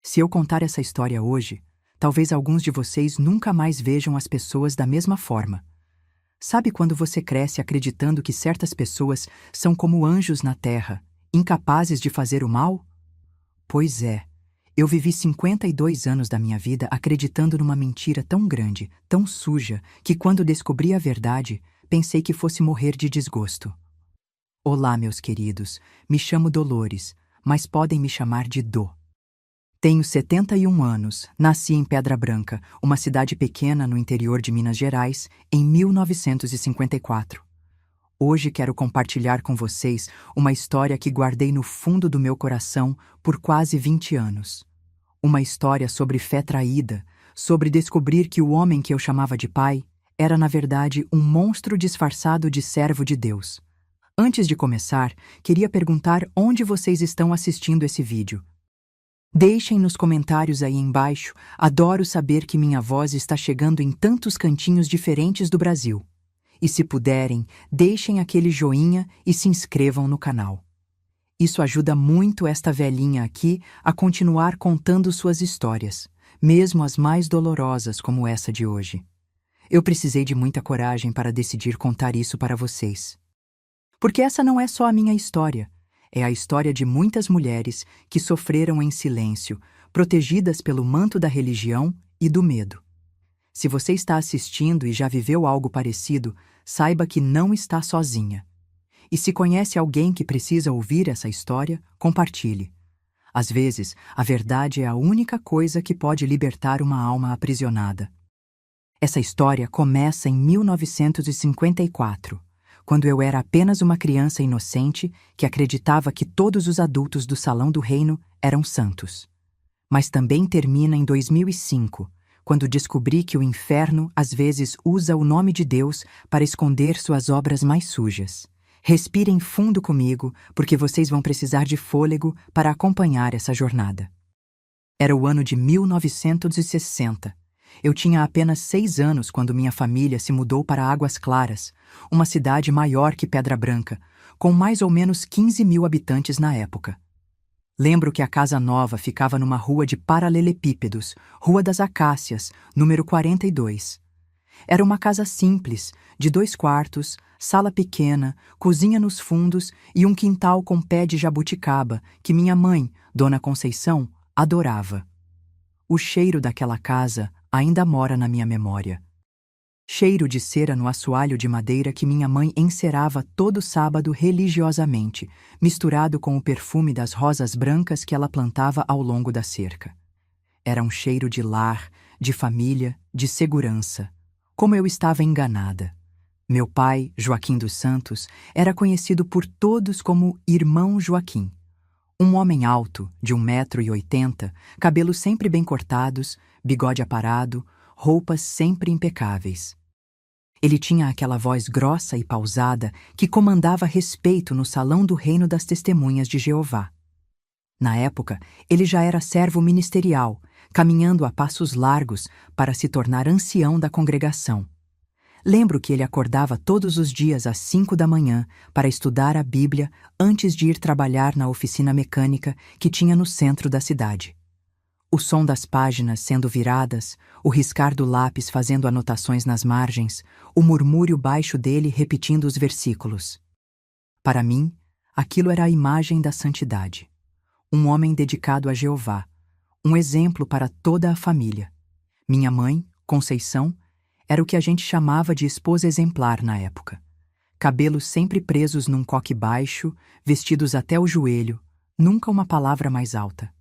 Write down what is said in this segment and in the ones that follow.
Se eu contar essa história hoje, talvez alguns de vocês nunca mais vejam as pessoas da mesma forma. Sabe quando você cresce acreditando que certas pessoas são como anjos na terra, incapazes de fazer o mal? Pois é, eu vivi 52 anos da minha vida acreditando numa mentira tão grande, tão suja, que quando descobri a verdade, pensei que fosse morrer de desgosto. Olá, meus queridos, me chamo Dolores, mas podem me chamar de Dô. Tenho 71 anos, nasci em Pedra Branca, uma cidade pequena no interior de Minas Gerais, em 1954. Hoje quero compartilhar com vocês uma história que guardei no fundo do meu coração por quase 20 anos. Uma história sobre fé traída, sobre descobrir que o homem que eu chamava de pai era, na verdade, um monstro disfarçado de servo de Deus. Antes de começar, queria perguntar onde vocês estão assistindo esse vídeo. Deixem nos comentários aí embaixo, adoro saber que minha voz está chegando em tantos cantinhos diferentes do Brasil. E se puderem, deixem aquele joinha e se inscrevam no canal. Isso ajuda muito esta velhinha aqui a continuar contando suas histórias, mesmo as mais dolorosas como essa de hoje. Eu precisei de muita coragem para decidir contar isso para vocês. Porque essa não é só a minha história. É a história de muitas mulheres que sofreram em silêncio, protegidas pelo manto da religião e do medo. Se você está assistindo e já viveu algo parecido, saiba que não está sozinha. E se conhece alguém que precisa ouvir essa história, compartilhe. Às vezes, a verdade é a única coisa que pode libertar uma alma aprisionada. Essa história começa em 1954. Quando eu era apenas uma criança inocente que acreditava que todos os adultos do Salão do Reino eram santos. Mas também termina em 2005, quando descobri que o inferno às vezes usa o nome de Deus para esconder suas obras mais sujas. Respirem fundo comigo, porque vocês vão precisar de fôlego para acompanhar essa jornada. Era o ano de 1960. Eu tinha apenas 6 anos quando minha família se mudou para Águas Claras, uma cidade maior que Pedra Branca, com mais ou menos 15 mil habitantes na época. Lembro que a casa nova ficava numa rua de paralelepípedos, Rua das Acácias, número 42. Era uma casa simples, de 2 quartos, sala pequena, cozinha nos fundos e um quintal com pé de jabuticaba que minha mãe, Dona Conceição, adorava. O cheiro daquela casa ainda mora na minha memória. Cheiro de cera no assoalho de madeira que minha mãe encerava todo sábado religiosamente, misturado com o perfume das rosas brancas que ela plantava ao longo da cerca. Era um cheiro de lar, de família, de segurança. Como eu estava enganada. Meu pai, Joaquim dos Santos, era conhecido por todos como Irmão Joaquim. Um homem alto, de 1,80 m, cabelos sempre bem cortados, bigode aparado, roupas sempre impecáveis. Ele tinha aquela voz grossa e pausada que comandava respeito no Salão do Reino das Testemunhas de Jeová. Na época, ele já era servo ministerial, caminhando a passos largos para se tornar ancião da congregação. Lembro que ele acordava todos os dias às 5 da manhã para estudar a Bíblia antes de ir trabalhar na oficina mecânica que tinha no centro da cidade. O som das páginas sendo viradas, o riscar do lápis fazendo anotações nas margens, o murmúrio baixo dele repetindo os versículos. Para mim, aquilo era a imagem da santidade. Um homem dedicado a Jeová, um exemplo para toda a família. Minha mãe, Conceição, era o que a gente chamava de esposa exemplar na época. Cabelos sempre presos num coque baixo, vestidos até o joelho, nunca uma palavra mais alta.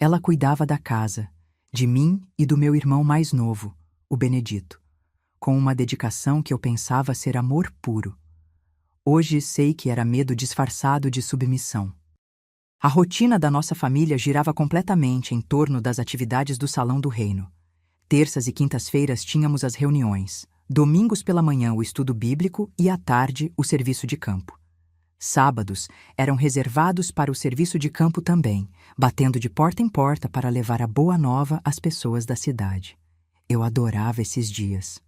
Ela cuidava da casa, de mim e do meu irmão mais novo, o Benedito, com uma dedicação que eu pensava ser amor puro. Hoje sei que era medo disfarçado de submissão. A rotina da nossa família girava completamente em torno das atividades do Salão do Reino. Terças e quintas-feiras tínhamos as reuniões, domingos pela manhã o estudo bíblico e à tarde o serviço de campo. Sábados eram reservados para o serviço de campo também, batendo de porta em porta para levar a boa nova às pessoas da cidade. Eu adorava esses dias.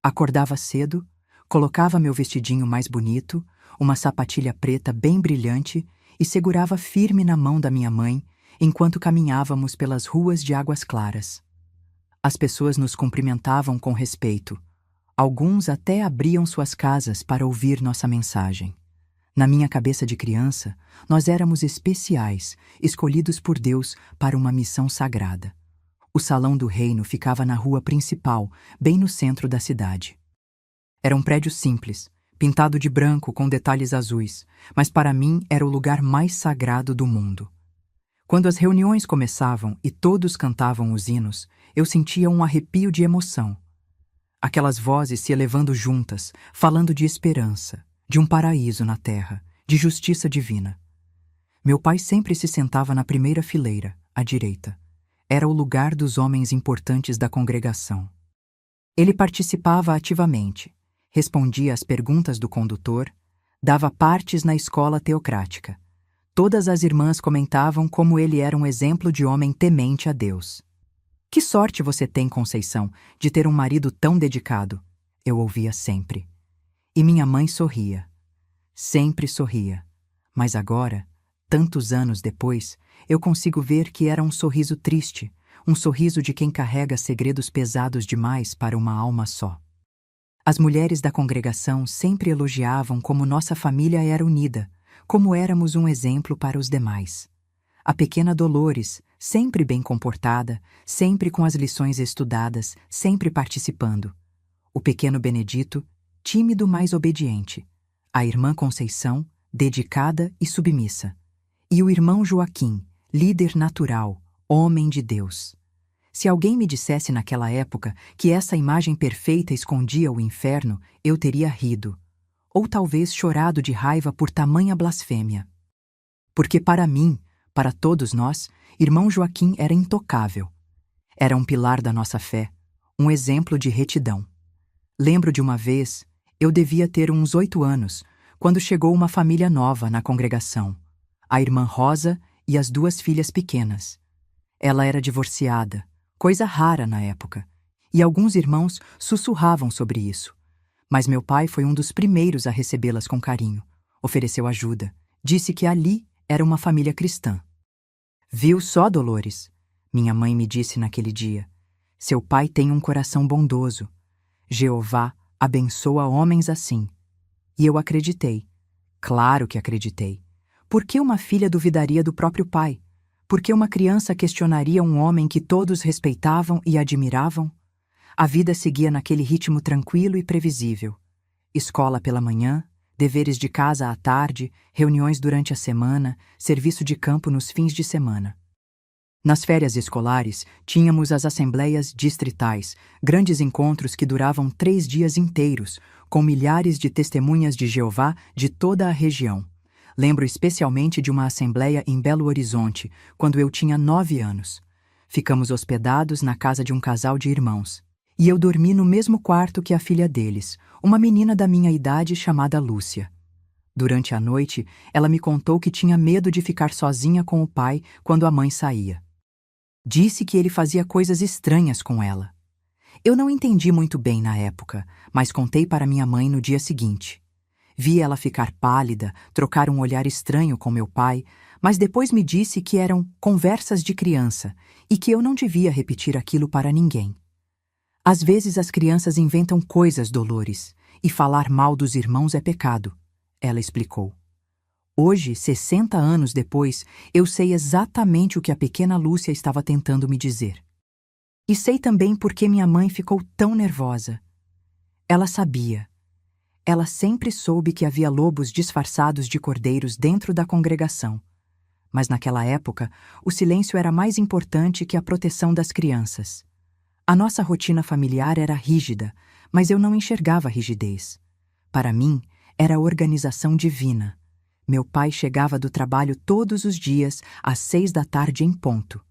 Acordava cedo, colocava meu vestidinho mais bonito, uma sapatilha preta bem brilhante e segurava firme na mão da minha mãe, enquanto caminhávamos pelas ruas de Águas Claras. As pessoas nos cumprimentavam com respeito. Alguns até abriam suas casas para ouvir nossa mensagem. Na minha cabeça de criança, nós éramos especiais, escolhidos por Deus para uma missão sagrada. O salão do reino ficava na rua principal, bem no centro da cidade. Era um prédio simples, pintado de branco com detalhes azuis, mas para mim era o lugar mais sagrado do mundo. Quando as reuniões começavam e todos cantavam os hinos, eu sentia um arrepio de emoção. Aquelas vozes se elevando juntas, falando de esperança, de um paraíso na terra, de justiça divina. Meu pai sempre se sentava na primeira fileira, à direita. Era o lugar dos homens importantes da congregação. Ele participava ativamente, respondia às perguntas do condutor, dava partes na escola teocrática. Todas as irmãs comentavam como ele era um exemplo de homem temente a Deus. Que sorte você tem, Conceição, de ter um marido tão dedicado, eu ouvia sempre. E minha mãe sorria. Sempre sorria. Mas agora, tantos anos depois, eu consigo ver que era um sorriso triste, um sorriso de quem carrega segredos pesados demais para uma alma só. As mulheres da congregação sempre elogiavam como nossa família era unida, como éramos um exemplo para os demais. A pequena Dolores, sempre bem comportada, sempre com as lições estudadas, sempre participando. O pequeno Benedito, tímido mas obediente. A irmã Conceição, dedicada e submissa. E o irmão Joaquim, líder natural, homem de Deus. Se alguém me dissesse naquela época que essa imagem perfeita escondia o inferno, eu teria rido. Ou talvez chorado de raiva por tamanha blasfêmia. Porque para mim, para todos nós, irmão Joaquim era intocável. Era um pilar da nossa fé, um exemplo de retidão. Lembro de uma vez, eu devia ter uns 8 anos, quando chegou uma família nova na congregação. A irmã Rosa e as 2 filhas pequenas. Ela era divorciada, coisa rara na época, e alguns irmãos sussurravam sobre isso. Mas meu pai foi um dos primeiros a recebê-las com carinho. Ofereceu ajuda. Disse que ali era uma família cristã. Viu só, Dolores? Minha mãe me disse naquele dia. Seu pai tem um coração bondoso. Jeová abençoa homens assim. E eu acreditei. Claro que acreditei. Por que uma filha duvidaria do próprio pai? Por que uma criança questionaria um homem que todos respeitavam e admiravam? A vida seguia naquele ritmo tranquilo e previsível. Escola pela manhã, deveres de casa à tarde, reuniões durante a semana, serviço de campo nos fins de semana. Nas férias escolares, tínhamos as assembleias distritais, grandes encontros que duravam 3 dias inteiros, com milhares de testemunhas de Jeová de toda a região. Lembro especialmente de uma assembleia em Belo Horizonte, quando eu tinha 9 anos. Ficamos hospedados na casa de um casal de irmãos. E eu dormi no mesmo quarto que a filha deles, uma menina da minha idade chamada Lúcia. Durante a noite, ela me contou que tinha medo de ficar sozinha com o pai quando a mãe saía. Disse que ele fazia coisas estranhas com ela. Eu não entendi muito bem na época, mas contei para minha mãe no dia seguinte. Vi ela ficar pálida, trocar um olhar estranho com meu pai, mas depois me disse que eram conversas de criança e que eu não devia repetir aquilo para ninguém. Às vezes as crianças inventam coisas, Dolores, e falar mal dos irmãos é pecado, ela explicou. Hoje, 60 anos depois, eu sei exatamente o que a pequena Lúcia estava tentando me dizer. E sei também por que minha mãe ficou tão nervosa. Ela sabia. Ela sempre soube que havia lobos disfarçados de cordeiros dentro da congregação. Mas naquela época, o silêncio era mais importante que a proteção das crianças. A nossa rotina familiar era rígida, mas eu não enxergava rigidez. Para mim, era organização divina. Meu pai chegava do trabalho todos os dias, às 6 da tarde em ponto.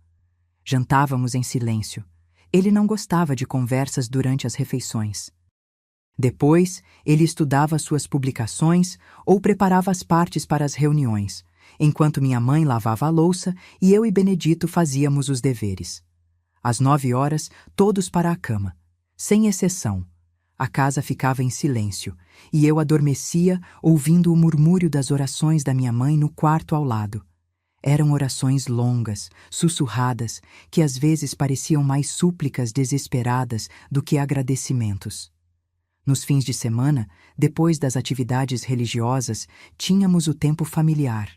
Jantávamos em silêncio. Ele não gostava de conversas durante as refeições. Depois, ele estudava suas publicações ou preparava as partes para as reuniões, enquanto minha mãe lavava a louça e eu e Benedito fazíamos os deveres. Às 9 horas, todos para a cama. Sem exceção. A casa ficava em silêncio, e eu adormecia ouvindo o murmúrio das orações da minha mãe no quarto ao lado. Eram orações longas, sussurradas, que às vezes pareciam mais súplicas desesperadas do que agradecimentos. Nos fins de semana, depois das atividades religiosas, tínhamos o tempo familiar.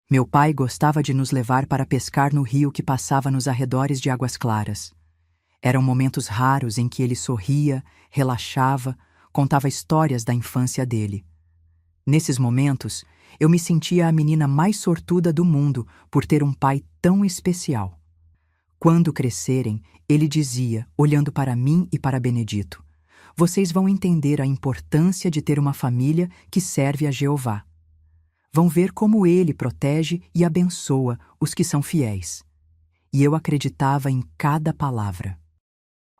Meu pai gostava de nos levar para pescar no rio que passava nos arredores de Águas Claras. Eram momentos raros em que ele sorria, relaxava, contava histórias da infância dele. Nesses momentos, eu me sentia a menina mais sortuda do mundo por ter um pai tão especial. Quando crescerem, ele dizia, olhando para mim e para Benedito, vocês vão entender a importância de ter uma família que serve a Jeová. Vão ver como ele protege e abençoa os que são fiéis. E eu acreditava em cada palavra.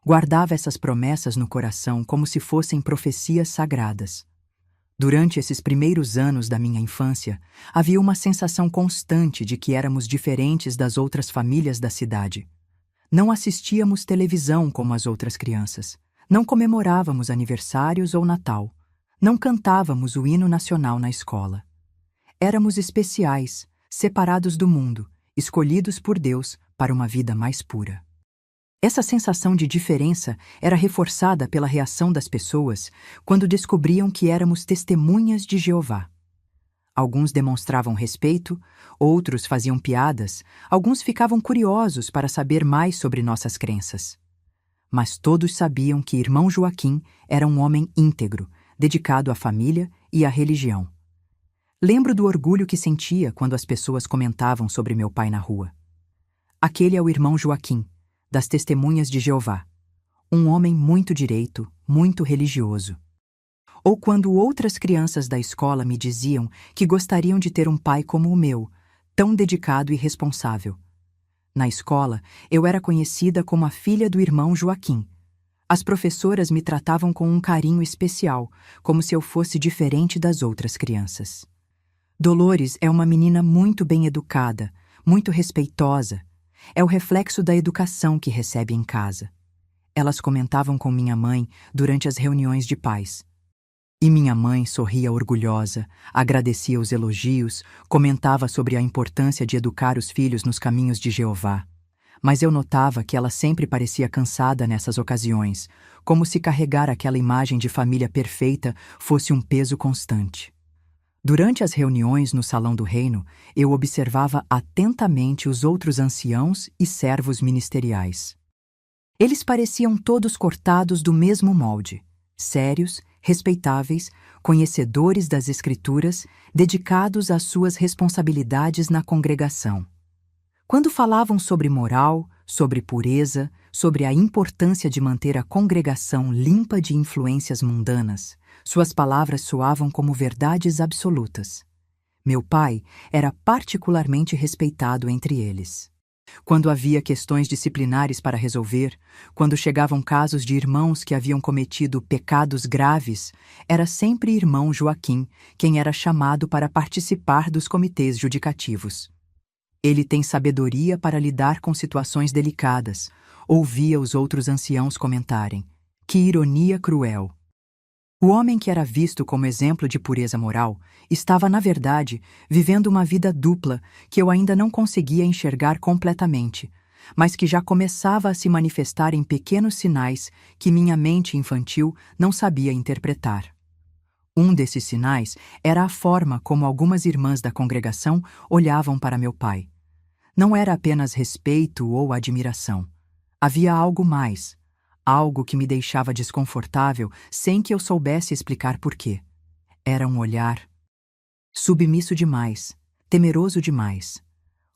Guardava essas promessas no coração como se fossem profecias sagradas. Durante esses primeiros anos da minha infância, havia uma sensação constante de que éramos diferentes das outras famílias da cidade. Não assistíamos televisão como as outras crianças. Não comemorávamos aniversários ou Natal. Não cantávamos o hino nacional na escola. Éramos especiais, separados do mundo, escolhidos por Deus para uma vida mais pura. Essa sensação de diferença era reforçada pela reação das pessoas quando descobriam que éramos testemunhas de Jeová. Alguns demonstravam respeito, outros faziam piadas, alguns ficavam curiosos para saber mais sobre nossas crenças. Mas todos sabiam que irmão Joaquim era um homem íntegro, dedicado à família e à religião. Lembro do orgulho que sentia quando as pessoas comentavam sobre meu pai na rua. Aquele é o irmão Joaquim, das Testemunhas de Jeová. Um homem muito direito, muito religioso. Ou quando outras crianças da escola me diziam que gostariam de ter um pai como o meu, tão dedicado e responsável. Na escola, eu era conhecida como a filha do irmão Joaquim. As professoras me tratavam com um carinho especial, como se eu fosse diferente das outras crianças. Dolores é uma menina muito bem educada, muito respeitosa. É o reflexo da educação que recebe em casa. Elas comentavam com minha mãe durante as reuniões de pais. E minha mãe sorria orgulhosa, agradecia os elogios, comentava sobre a importância de educar os filhos nos caminhos de Jeová. Mas eu notava que ela sempre parecia cansada nessas ocasiões, como se carregar aquela imagem de família perfeita fosse um peso constante. Durante as reuniões no Salão do Reino, eu observava atentamente os outros anciãos e servos ministeriais. Eles pareciam todos cortados do mesmo molde, sérios, respeitáveis, conhecedores das Escrituras, dedicados às suas responsabilidades na congregação. Quando falavam sobre moral, sobre pureza, sobre a importância de manter a congregação limpa de influências mundanas, suas palavras soavam como verdades absolutas. Meu pai era particularmente respeitado entre eles. Quando havia questões disciplinares para resolver, quando chegavam casos de irmãos que haviam cometido pecados graves, era sempre irmão Joaquim quem era chamado para participar dos comitês judicativos. Ele tem sabedoria para lidar com situações delicadas, ouvia os outros anciãos comentarem. Que ironia cruel! O homem que era visto como exemplo de pureza moral estava, na verdade, vivendo uma vida dupla que eu ainda não conseguia enxergar completamente, mas que já começava a se manifestar em pequenos sinais que minha mente infantil não sabia interpretar. Um desses sinais era a forma como algumas irmãs da congregação olhavam para meu pai. Não era apenas respeito ou admiração. Havia algo mais. Algo que me deixava desconfortável sem que eu soubesse explicar por quê. Era um olhar submisso demais, temeroso demais,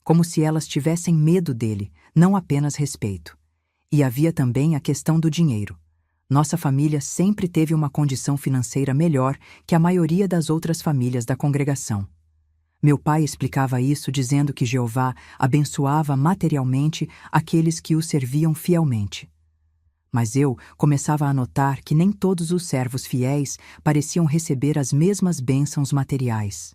como se elas tivessem medo dele, não apenas respeito. E havia também a questão do dinheiro. Nossa família sempre teve uma condição financeira melhor que a maioria das outras famílias da congregação. Meu pai explicava isso dizendo que Jeová abençoava materialmente aqueles que o serviam fielmente. Mas eu começava a notar que nem todos os servos fiéis pareciam receber as mesmas bênçãos materiais.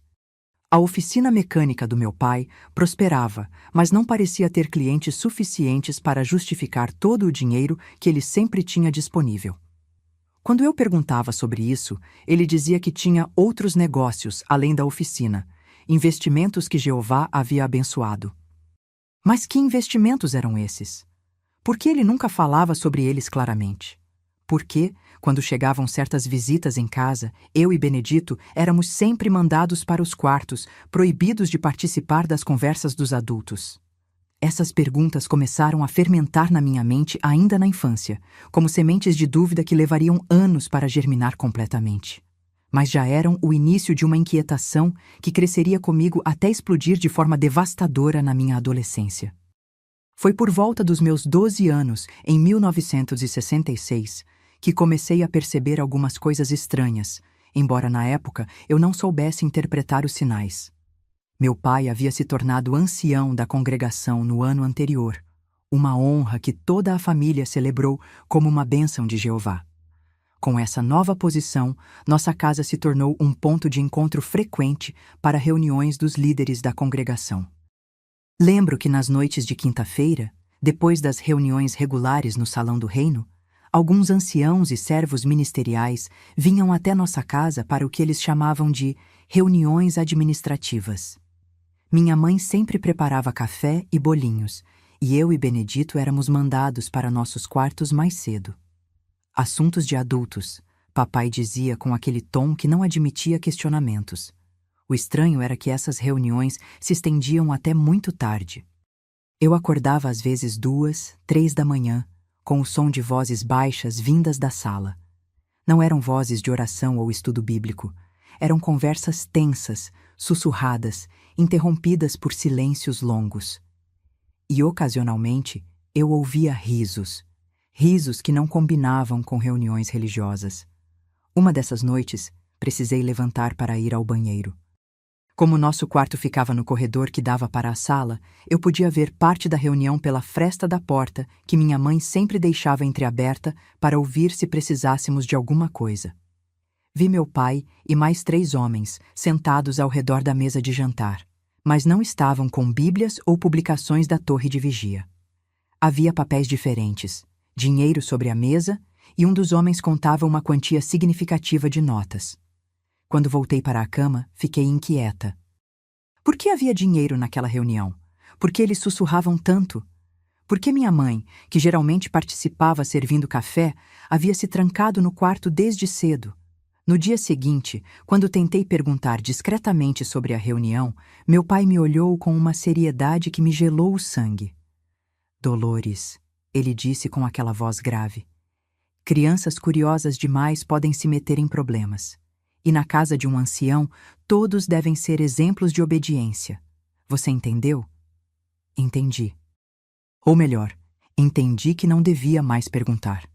A oficina mecânica do meu pai prosperava, mas não parecia ter clientes suficientes para justificar todo o dinheiro que ele sempre tinha disponível. Quando eu perguntava sobre isso, ele dizia que tinha outros negócios além da oficina, investimentos que Jeová havia abençoado. Mas que investimentos eram esses? Por que ele nunca falava sobre eles claramente? Por que, quando chegavam certas visitas em casa, eu e Benedito éramos sempre mandados para os quartos, proibidos de participar das conversas dos adultos? Essas perguntas começaram a fermentar na minha mente ainda na infância, como sementes de dúvida que levariam anos para germinar completamente. Mas já eram o início de uma inquietação que cresceria comigo até explodir de forma devastadora na minha adolescência. Foi por volta dos meus 12 anos, em 1966, que comecei a perceber algumas coisas estranhas, embora na época eu não soubesse interpretar os sinais. Meu pai havia se tornado ancião da congregação no ano anterior, uma honra que toda a família celebrou como uma bênção de Jeová. Com essa nova posição, nossa casa se tornou um ponto de encontro frequente para reuniões dos líderes da congregação. Lembro que nas noites de quinta-feira, depois das reuniões regulares no Salão do Reino, alguns anciãos e servos ministeriais vinham até nossa casa para o que eles chamavam de reuniões administrativas. Minha mãe sempre preparava café e bolinhos, e eu e Benedito éramos mandados para nossos quartos mais cedo. Assuntos de adultos, papai dizia com aquele tom que não admitia questionamentos. O estranho era que essas reuniões se estendiam até muito tarde. Eu acordava às vezes 2, 3 da manhã, com o som de vozes baixas vindas da sala. Não eram vozes de oração ou estudo bíblico. Eram conversas tensas, sussurradas, interrompidas por silêncios longos. E, ocasionalmente, eu ouvia risos. Risos que não combinavam com reuniões religiosas. Uma dessas noites, precisei levantar para ir ao banheiro. Como nosso quarto ficava no corredor que dava para a sala, eu podia ver parte da reunião pela fresta da porta que minha mãe sempre deixava entreaberta para ouvir se precisássemos de alguma coisa. Vi meu pai e mais 3 homens sentados ao redor da mesa de jantar, mas não estavam com bíblias ou publicações da torre de vigia. Havia papéis diferentes, dinheiro sobre a mesa, e um dos homens contava uma quantia significativa de notas. Quando voltei para a cama, fiquei inquieta. Por que havia dinheiro naquela reunião? Por que eles sussurravam tanto? Por que minha mãe, que geralmente participava servindo café, havia se trancado no quarto desde cedo? No dia seguinte, quando tentei perguntar discretamente sobre a reunião, meu pai me olhou com uma seriedade que me gelou o sangue. Dolores, ele disse com aquela voz grave. Crianças curiosas demais podem se meter em problemas. E na casa de um ancião, todos devem ser exemplos de obediência. Você entendeu? Entendi. Ou melhor, entendi que não devia mais perguntar.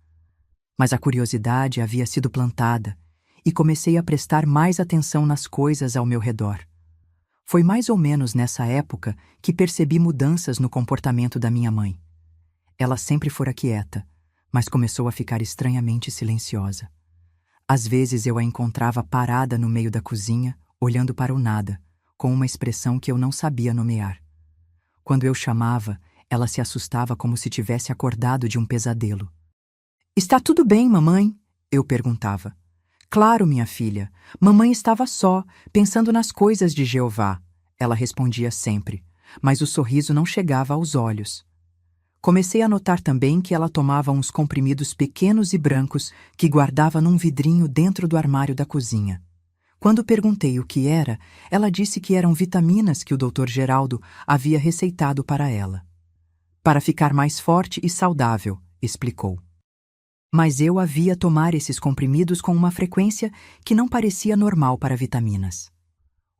Mas a curiosidade havia sido plantada, e comecei a prestar mais atenção nas coisas ao meu redor. Foi mais ou menos nessa época que percebi mudanças no comportamento da minha mãe. Ela sempre fora quieta, mas começou a ficar estranhamente silenciosa. Às vezes eu a encontrava parada no meio da cozinha, olhando para o nada, com uma expressão que eu não sabia nomear. Quando eu chamava, ela se assustava como se tivesse acordado de um pesadelo. "Está tudo bem, mamãe?" eu perguntava. "Claro, minha filha. Mamãe estava só, pensando nas coisas de Jeová", ela respondia sempre, mas o sorriso não chegava aos olhos. Comecei a notar também que ela tomava uns comprimidos pequenos e brancos que guardava num vidrinho dentro do armário da cozinha. Quando perguntei o que era, ela disse que eram vitaminas que o Dr. Geraldo havia receitado para ela. "Para ficar mais forte e saudável", explicou. Mas eu havia tomar esses comprimidos com uma frequência que não parecia normal para vitaminas.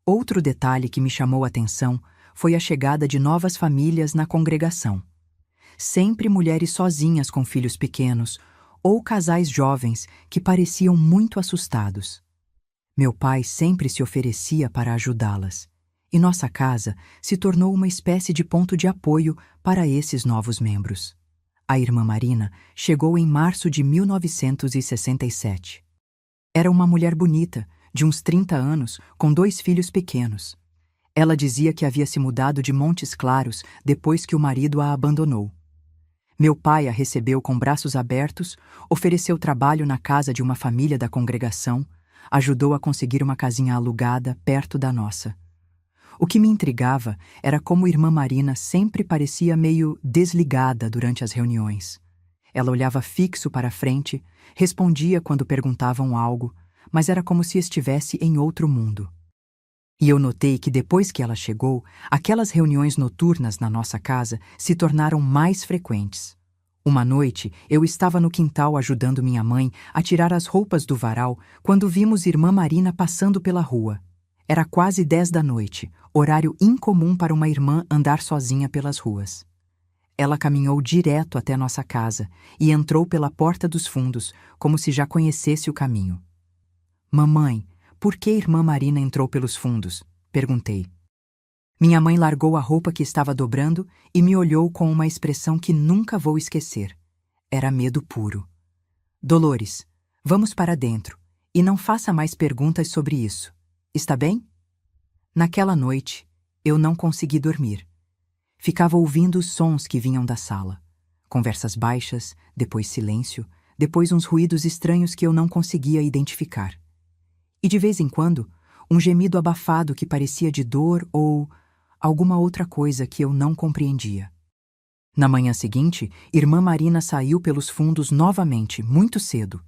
Outro detalhe que me chamou a atenção foi a chegada de novas famílias na congregação. Sempre mulheres sozinhas com filhos pequenos, ou casais jovens que pareciam muito assustados. Meu pai sempre se oferecia para ajudá-las, e nossa casa se tornou uma espécie de ponto de apoio para esses novos membros. A irmã Marina chegou em março de 1967. Era uma mulher bonita, de uns 30 anos, com 2 filhos pequenos. Ela dizia que havia se mudado de Montes Claros depois que o marido a abandonou. Meu pai a recebeu com braços abertos, ofereceu trabalho na casa de uma família da congregação, ajudou a conseguir uma casinha alugada perto da nossa. O que me intrigava era como irmã Marina sempre parecia meio desligada durante as reuniões. Ela olhava fixo para a frente, respondia quando perguntavam algo, mas era como se estivesse em outro mundo. E eu notei que depois que ela chegou, aquelas reuniões noturnas na nossa casa se tornaram mais frequentes. Uma noite, eu estava no quintal ajudando minha mãe a tirar as roupas do varal quando vimos irmã Marina passando pela rua. Era quase 10 da noite, horário incomum para uma irmã andar sozinha pelas ruas. Ela caminhou direto até nossa casa e entrou pela porta dos fundos, como se já conhecesse o caminho. Mamãe, por que irmã Marina entrou pelos fundos? Perguntei. Minha mãe largou a roupa que estava dobrando e me olhou com uma expressão que nunca vou esquecer. Era medo puro. Dolores, vamos para dentro e não faça mais perguntas sobre isso. Está bem? Naquela noite, eu não consegui dormir. Ficava ouvindo os sons que vinham da sala. Conversas baixas, depois silêncio, depois uns ruídos estranhos que eu não conseguia identificar. E de vez em quando, um gemido abafado que parecia de dor ou alguma outra coisa que eu não compreendia. Na manhã seguinte, irmã Marina saiu pelos fundos novamente, muito cedo.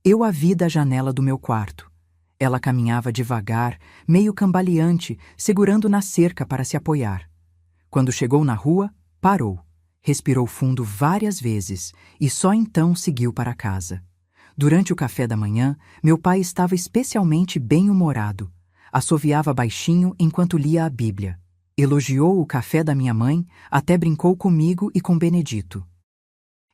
Eu a vi da janela do meu quarto. Ela caminhava devagar, meio cambaleante, segurando na cerca para se apoiar. Quando chegou na rua, parou, respirou fundo várias vezes e só então seguiu para casa. Durante o café da manhã, meu pai estava especialmente bem-humorado. Assoviava baixinho enquanto lia a Bíblia. Elogiou o café da minha mãe, até brincou comigo e com Benedito.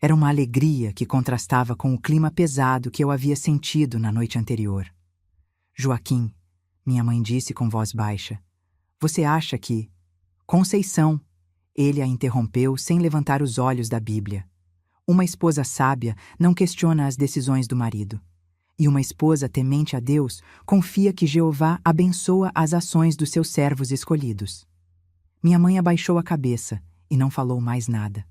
Era uma alegria que contrastava com o clima pesado que eu havia sentido na noite anterior. Joaquim, minha mãe disse com voz baixa, você acha que... Conceição, ele a interrompeu sem levantar os olhos da Bíblia. Uma esposa sábia não questiona as decisões do marido. E uma esposa temente a Deus confia que Jeová abençoa as ações dos seus servos escolhidos. Minha mãe abaixou a cabeça e não falou mais nada.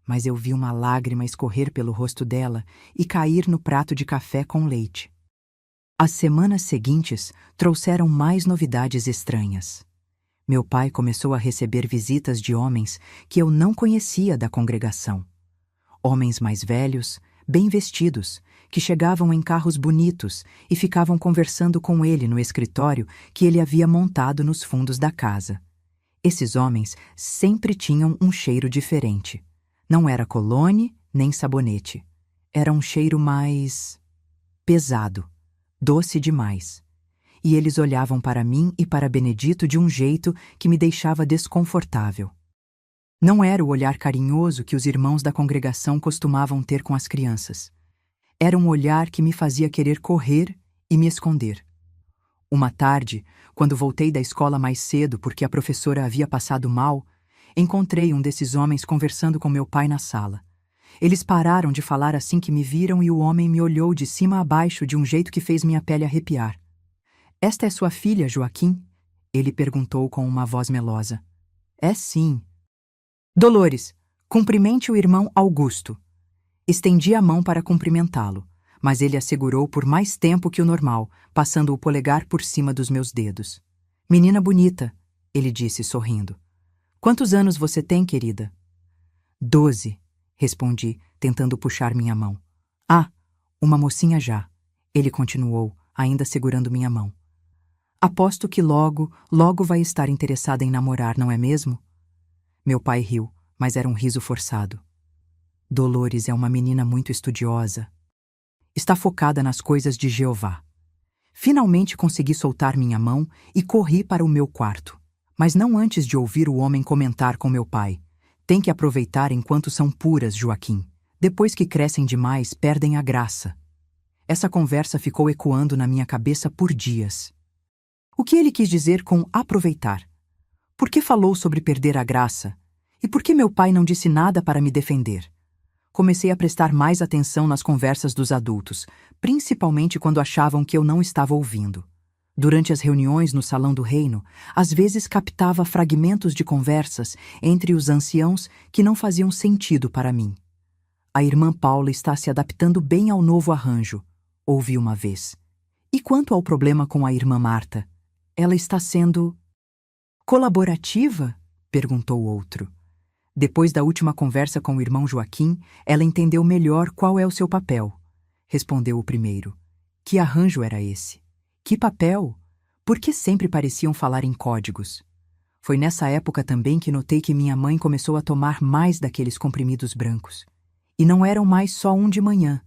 Mas eu vi uma lágrima escorrer pelo rosto dela e cair no prato de café com leite. As semanas seguintes trouxeram mais novidades estranhas. Meu pai começou a receber visitas de homens que eu não conhecia da congregação. Homens mais velhos, bem vestidos, que chegavam em carros bonitos e ficavam conversando com ele no escritório que ele havia montado nos fundos da casa. Esses homens sempre tinham um cheiro diferente. Não era cologne nem sabonete. Era um cheiro mais... pesado. Doce demais. E eles olhavam para mim e para Benedito de um jeito que me deixava desconfortável. Não era o olhar carinhoso que os irmãos da congregação costumavam ter com as crianças. Era um olhar que me fazia querer correr e me esconder. Uma tarde, quando voltei da escola mais cedo porque a professora havia passado mal, encontrei um desses homens conversando com meu pai na sala. Eles pararam de falar assim que me viram e o homem me olhou de cima a baixo de um jeito que fez minha pele arrepiar. Esta é sua filha, Joaquim? Ele perguntou com uma voz melosa. É sim. Dolores, cumprimente o irmão Augusto. Estendi a mão para cumprimentá-lo, mas ele a segurou por mais tempo que o normal, passando o polegar por cima dos meus dedos. Menina bonita, ele disse sorrindo. Quantos anos você tem, querida? 12. Respondi, tentando puxar minha mão. Ah, uma mocinha já, ele continuou, ainda segurando minha mão. Aposto que logo vai estar interessada em namorar, não é mesmo? Meu pai riu, mas era um riso forçado. Dolores é uma menina muito estudiosa. Está focada nas coisas de Jeová. Finalmente consegui soltar minha mão e corri para o meu quarto, mas não antes de ouvir o homem comentar com meu pai. Tem que aproveitar enquanto são puras, Joaquim. Depois que crescem demais, perdem a graça. Essa conversa ficou ecoando na minha cabeça por dias. O que ele quis dizer com aproveitar? Por que falou sobre perder a graça? E por que meu pai não disse nada para me defender? Comecei a prestar mais atenção nas conversas dos adultos, principalmente quando achavam que eu não estava ouvindo. Durante as reuniões no Salão do Reino, às vezes captava fragmentos de conversas entre os anciãos que não faziam sentido para mim. A irmã Paula está se adaptando bem ao novo arranjo, ouvi uma vez. E quanto ao problema com a irmã Marta? Ela está sendo... Colaborativa? Perguntou o outro. Depois da última conversa com o irmão Joaquim, ela entendeu melhor qual é o seu papel. Respondeu o primeiro. Que arranjo era esse? Que papel? Por que sempre pareciam falar em códigos? Foi nessa época também que notei que minha mãe começou a tomar mais daqueles comprimidos brancos. E não eram mais só um de manhã.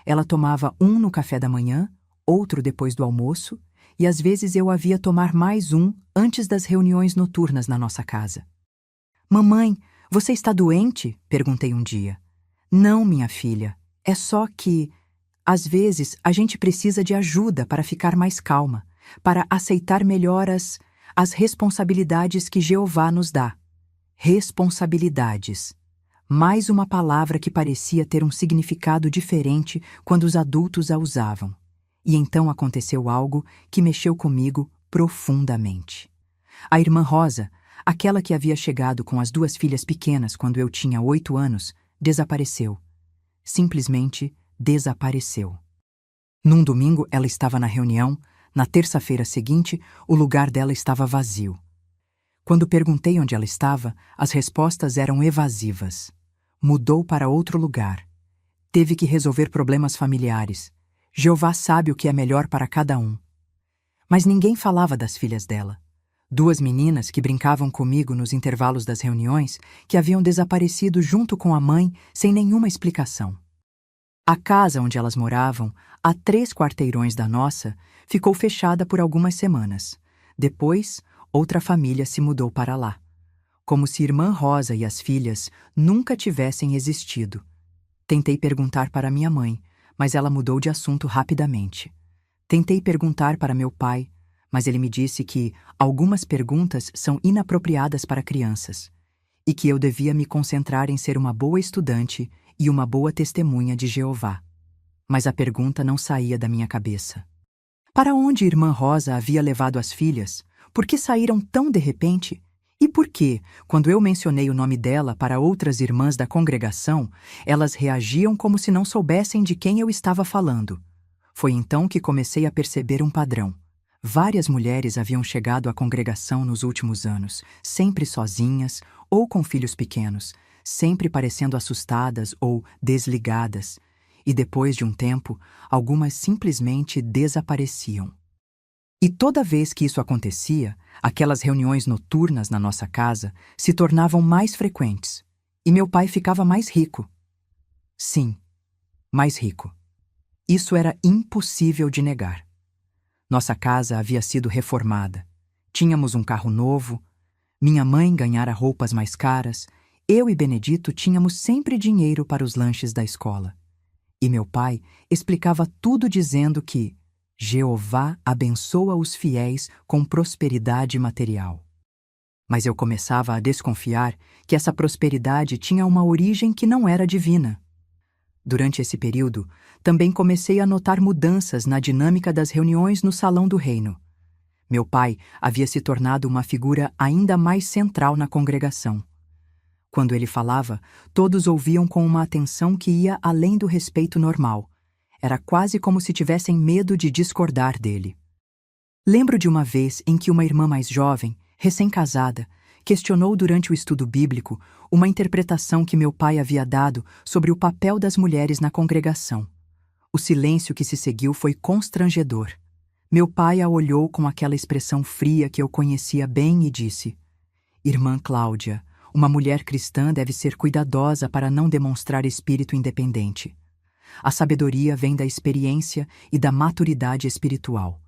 Ela tomava um no café da manhã, outro depois do almoço, e às vezes eu a via tomar mais um antes das reuniões noturnas na nossa casa. Mamãe, você está doente? Perguntei um dia. Não, minha filha. É só que, às vezes, a gente precisa de ajuda para ficar mais calma, para aceitar melhor as responsabilidades que Jeová nos dá. Responsabilidades. Mais uma palavra que parecia ter um significado diferente quando os adultos a usavam. E então aconteceu algo que mexeu comigo profundamente. A irmã Rosa, aquela que havia chegado com as 2 filhas pequenas quando eu tinha 8 anos, desapareceu. Simplesmente desapareceu. Num domingo ela estava na reunião, na terça-feira seguinte o lugar dela estava vazio. Quando perguntei onde ela estava, as respostas eram evasivas. Mudou para outro lugar. Teve que resolver problemas familiares. Jeová sabe o que é melhor para cada um. Mas ninguém falava das filhas dela. 2 meninas que brincavam comigo nos intervalos das reuniões, que haviam desaparecido junto com a mãe sem nenhuma explicação. A casa onde elas moravam, a 3 quarteirões da nossa, ficou fechada por algumas semanas. Depois, outra família se mudou para lá. Como se Irmã Rosa e as filhas nunca tivessem existido. Tentei perguntar para minha mãe, mas ela mudou de assunto rapidamente. Tentei perguntar para meu pai, mas ele me disse que algumas perguntas são inapropriadas para crianças e que eu devia me concentrar em ser uma boa estudante e uma boa testemunha de Jeová. Mas a pergunta não saía da minha cabeça. Para onde Irmã Rosa havia levado as filhas? Por que saíram tão de repente? E por que, quando eu mencionei o nome dela para outras irmãs da congregação, elas reagiam como se não soubessem de quem eu estava falando? Foi então que comecei a perceber um padrão. Várias mulheres haviam chegado à congregação nos últimos anos, sempre sozinhas ou com filhos pequenos, sempre parecendo assustadas ou desligadas, e depois de um tempo, algumas simplesmente desapareciam. E toda vez que isso acontecia, aquelas reuniões noturnas na nossa casa se tornavam mais frequentes, e meu pai ficava mais rico. Sim, mais rico. Isso era impossível de negar. Nossa casa havia sido reformada. Tínhamos um carro novo, minha mãe ganhara roupas mais caras, eu e Benedito tínhamos sempre dinheiro para os lanches da escola. E meu pai explicava tudo dizendo que Jeová abençoa os fiéis com prosperidade material. Mas eu começava a desconfiar que essa prosperidade tinha uma origem que não era divina. Durante esse período, também comecei a notar mudanças na dinâmica das reuniões no Salão do Reino. Meu pai havia se tornado uma figura ainda mais central na congregação. Quando ele falava, todos ouviam com uma atenção que ia além do respeito normal. Era quase como se tivessem medo de discordar dele. Lembro de uma vez em que uma irmã mais jovem, recém-casada, questionou durante o estudo bíblico uma interpretação que meu pai havia dado sobre o papel das mulheres na congregação. O silêncio que se seguiu foi constrangedor. Meu pai a olhou com aquela expressão fria que eu conhecia bem e disse: Irmã Cláudia, uma mulher cristã deve ser cuidadosa para não demonstrar espírito independente. A sabedoria vem da experiência e da maturidade espiritual.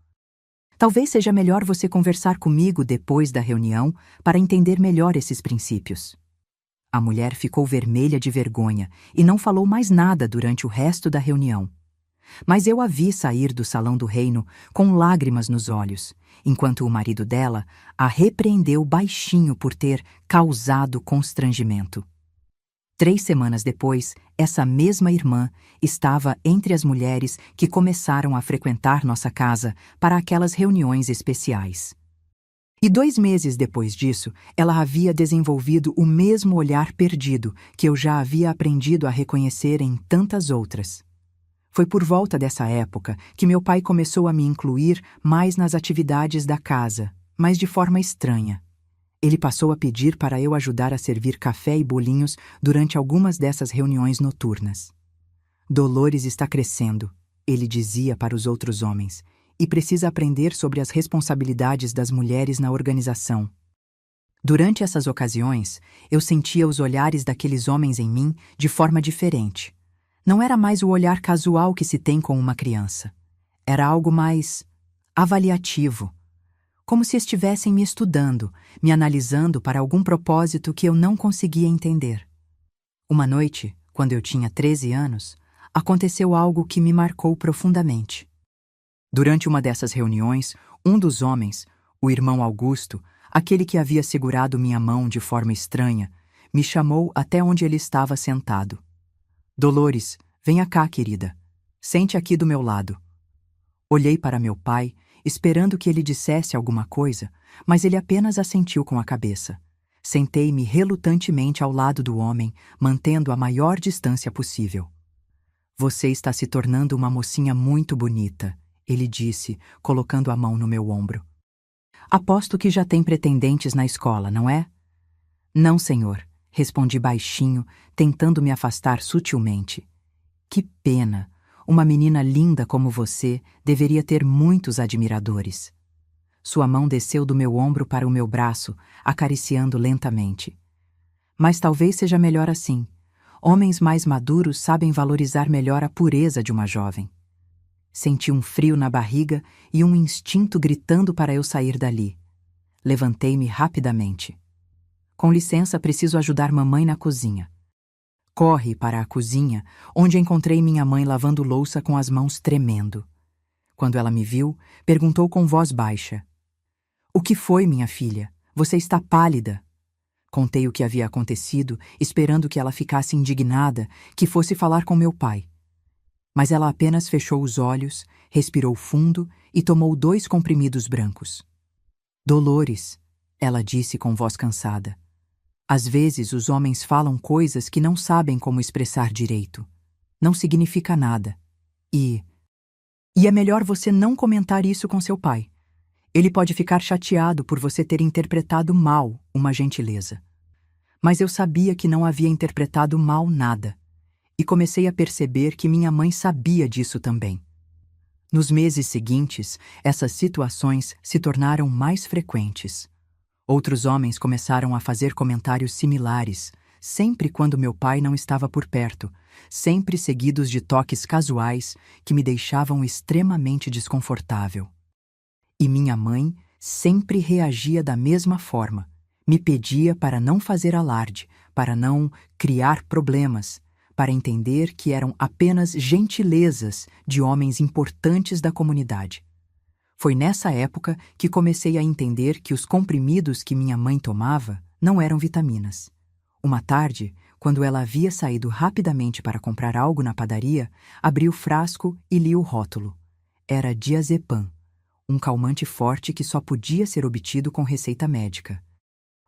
Talvez seja melhor você conversar comigo depois da reunião para entender melhor esses princípios. A mulher ficou vermelha de vergonha e não falou mais nada durante o resto da reunião. Mas eu a vi sair do Salão do Reino com lágrimas nos olhos, enquanto o marido dela a repreendeu baixinho por ter causado constrangimento. 3 semanas depois, essa mesma irmã estava entre as mulheres que começaram a frequentar nossa casa para aquelas reuniões especiais. E 2 meses depois disso, ela havia desenvolvido o mesmo olhar perdido que eu já havia aprendido a reconhecer em tantas outras. Foi por volta dessa época que meu pai começou a me incluir mais nas atividades da casa, mas de forma estranha. Ele passou a pedir para eu ajudar a servir café e bolinhos durante algumas dessas reuniões noturnas. Dolores está crescendo, ele dizia para os outros homens, e precisa aprender sobre as responsabilidades das mulheres na organização. Durante essas ocasiões, eu sentia os olhares daqueles homens em mim de forma diferente. Não era mais o olhar casual que se tem com uma criança. Era algo mais avaliativo, como se estivessem me estudando, me analisando para algum propósito que eu não conseguia entender. Uma noite, quando eu tinha 13 anos, aconteceu algo que me marcou profundamente. Durante uma dessas reuniões, um dos homens, o irmão Augusto, aquele que havia segurado minha mão de forma estranha, me chamou até onde ele estava sentado. Dolores, venha cá, querida. Sente aqui do meu lado. Olhei para meu pai, esperando que ele dissesse alguma coisa, mas ele apenas assentiu com a cabeça. Sentei-me relutantemente ao lado do homem, mantendo a maior distância possível. Você está se tornando uma mocinha muito bonita, ele disse, colocando a mão no meu ombro. Aposto que já tem pretendentes na escola, não é? Não, senhor, respondi baixinho, tentando me afastar sutilmente. Que pena! Uma menina linda como você deveria ter muitos admiradores. Sua mão desceu do meu ombro para o meu braço, acariciando lentamente. Mas talvez seja melhor assim. Homens mais maduros sabem valorizar melhor a pureza de uma jovem. Senti um frio na barriga e um instinto gritando para eu sair dali. Levantei-me rapidamente. Com licença, preciso ajudar mamãe na cozinha. Corre para a cozinha, onde encontrei minha mãe lavando louça com as mãos tremendo. Quando ela me viu, perguntou com voz baixa: "O que foi, minha filha? Você está pálida." Contei o que havia acontecido, esperando que ela ficasse indignada, que fosse falar com meu pai. Mas ela apenas fechou os olhos, respirou fundo e tomou 2 comprimidos brancos. "Dolores", ela disse com voz cansada. Às vezes os homens falam coisas que não sabem como expressar direito. Não significa nada. E é melhor você não comentar isso com seu pai. Ele pode ficar chateado por você ter interpretado mal uma gentileza. Mas eu sabia que não havia interpretado mal nada. E comecei a perceber que minha mãe sabia disso também. Nos meses seguintes, essas situações se tornaram mais frequentes. Outros homens começaram a fazer comentários similares, sempre quando meu pai não estava por perto, sempre seguidos de toques casuais que me deixavam extremamente desconfortável. E minha mãe sempre reagia da mesma forma. Me pedia para não fazer alarde, para não criar problemas, para entender que eram apenas gentilezas de homens importantes da comunidade. Foi nessa época que comecei a entender que os comprimidos que minha mãe tomava não eram vitaminas. Uma tarde, quando ela havia saído rapidamente para comprar algo na padaria, abri o frasco e li o rótulo. Era diazepam, um calmante forte que só podia ser obtido com receita médica.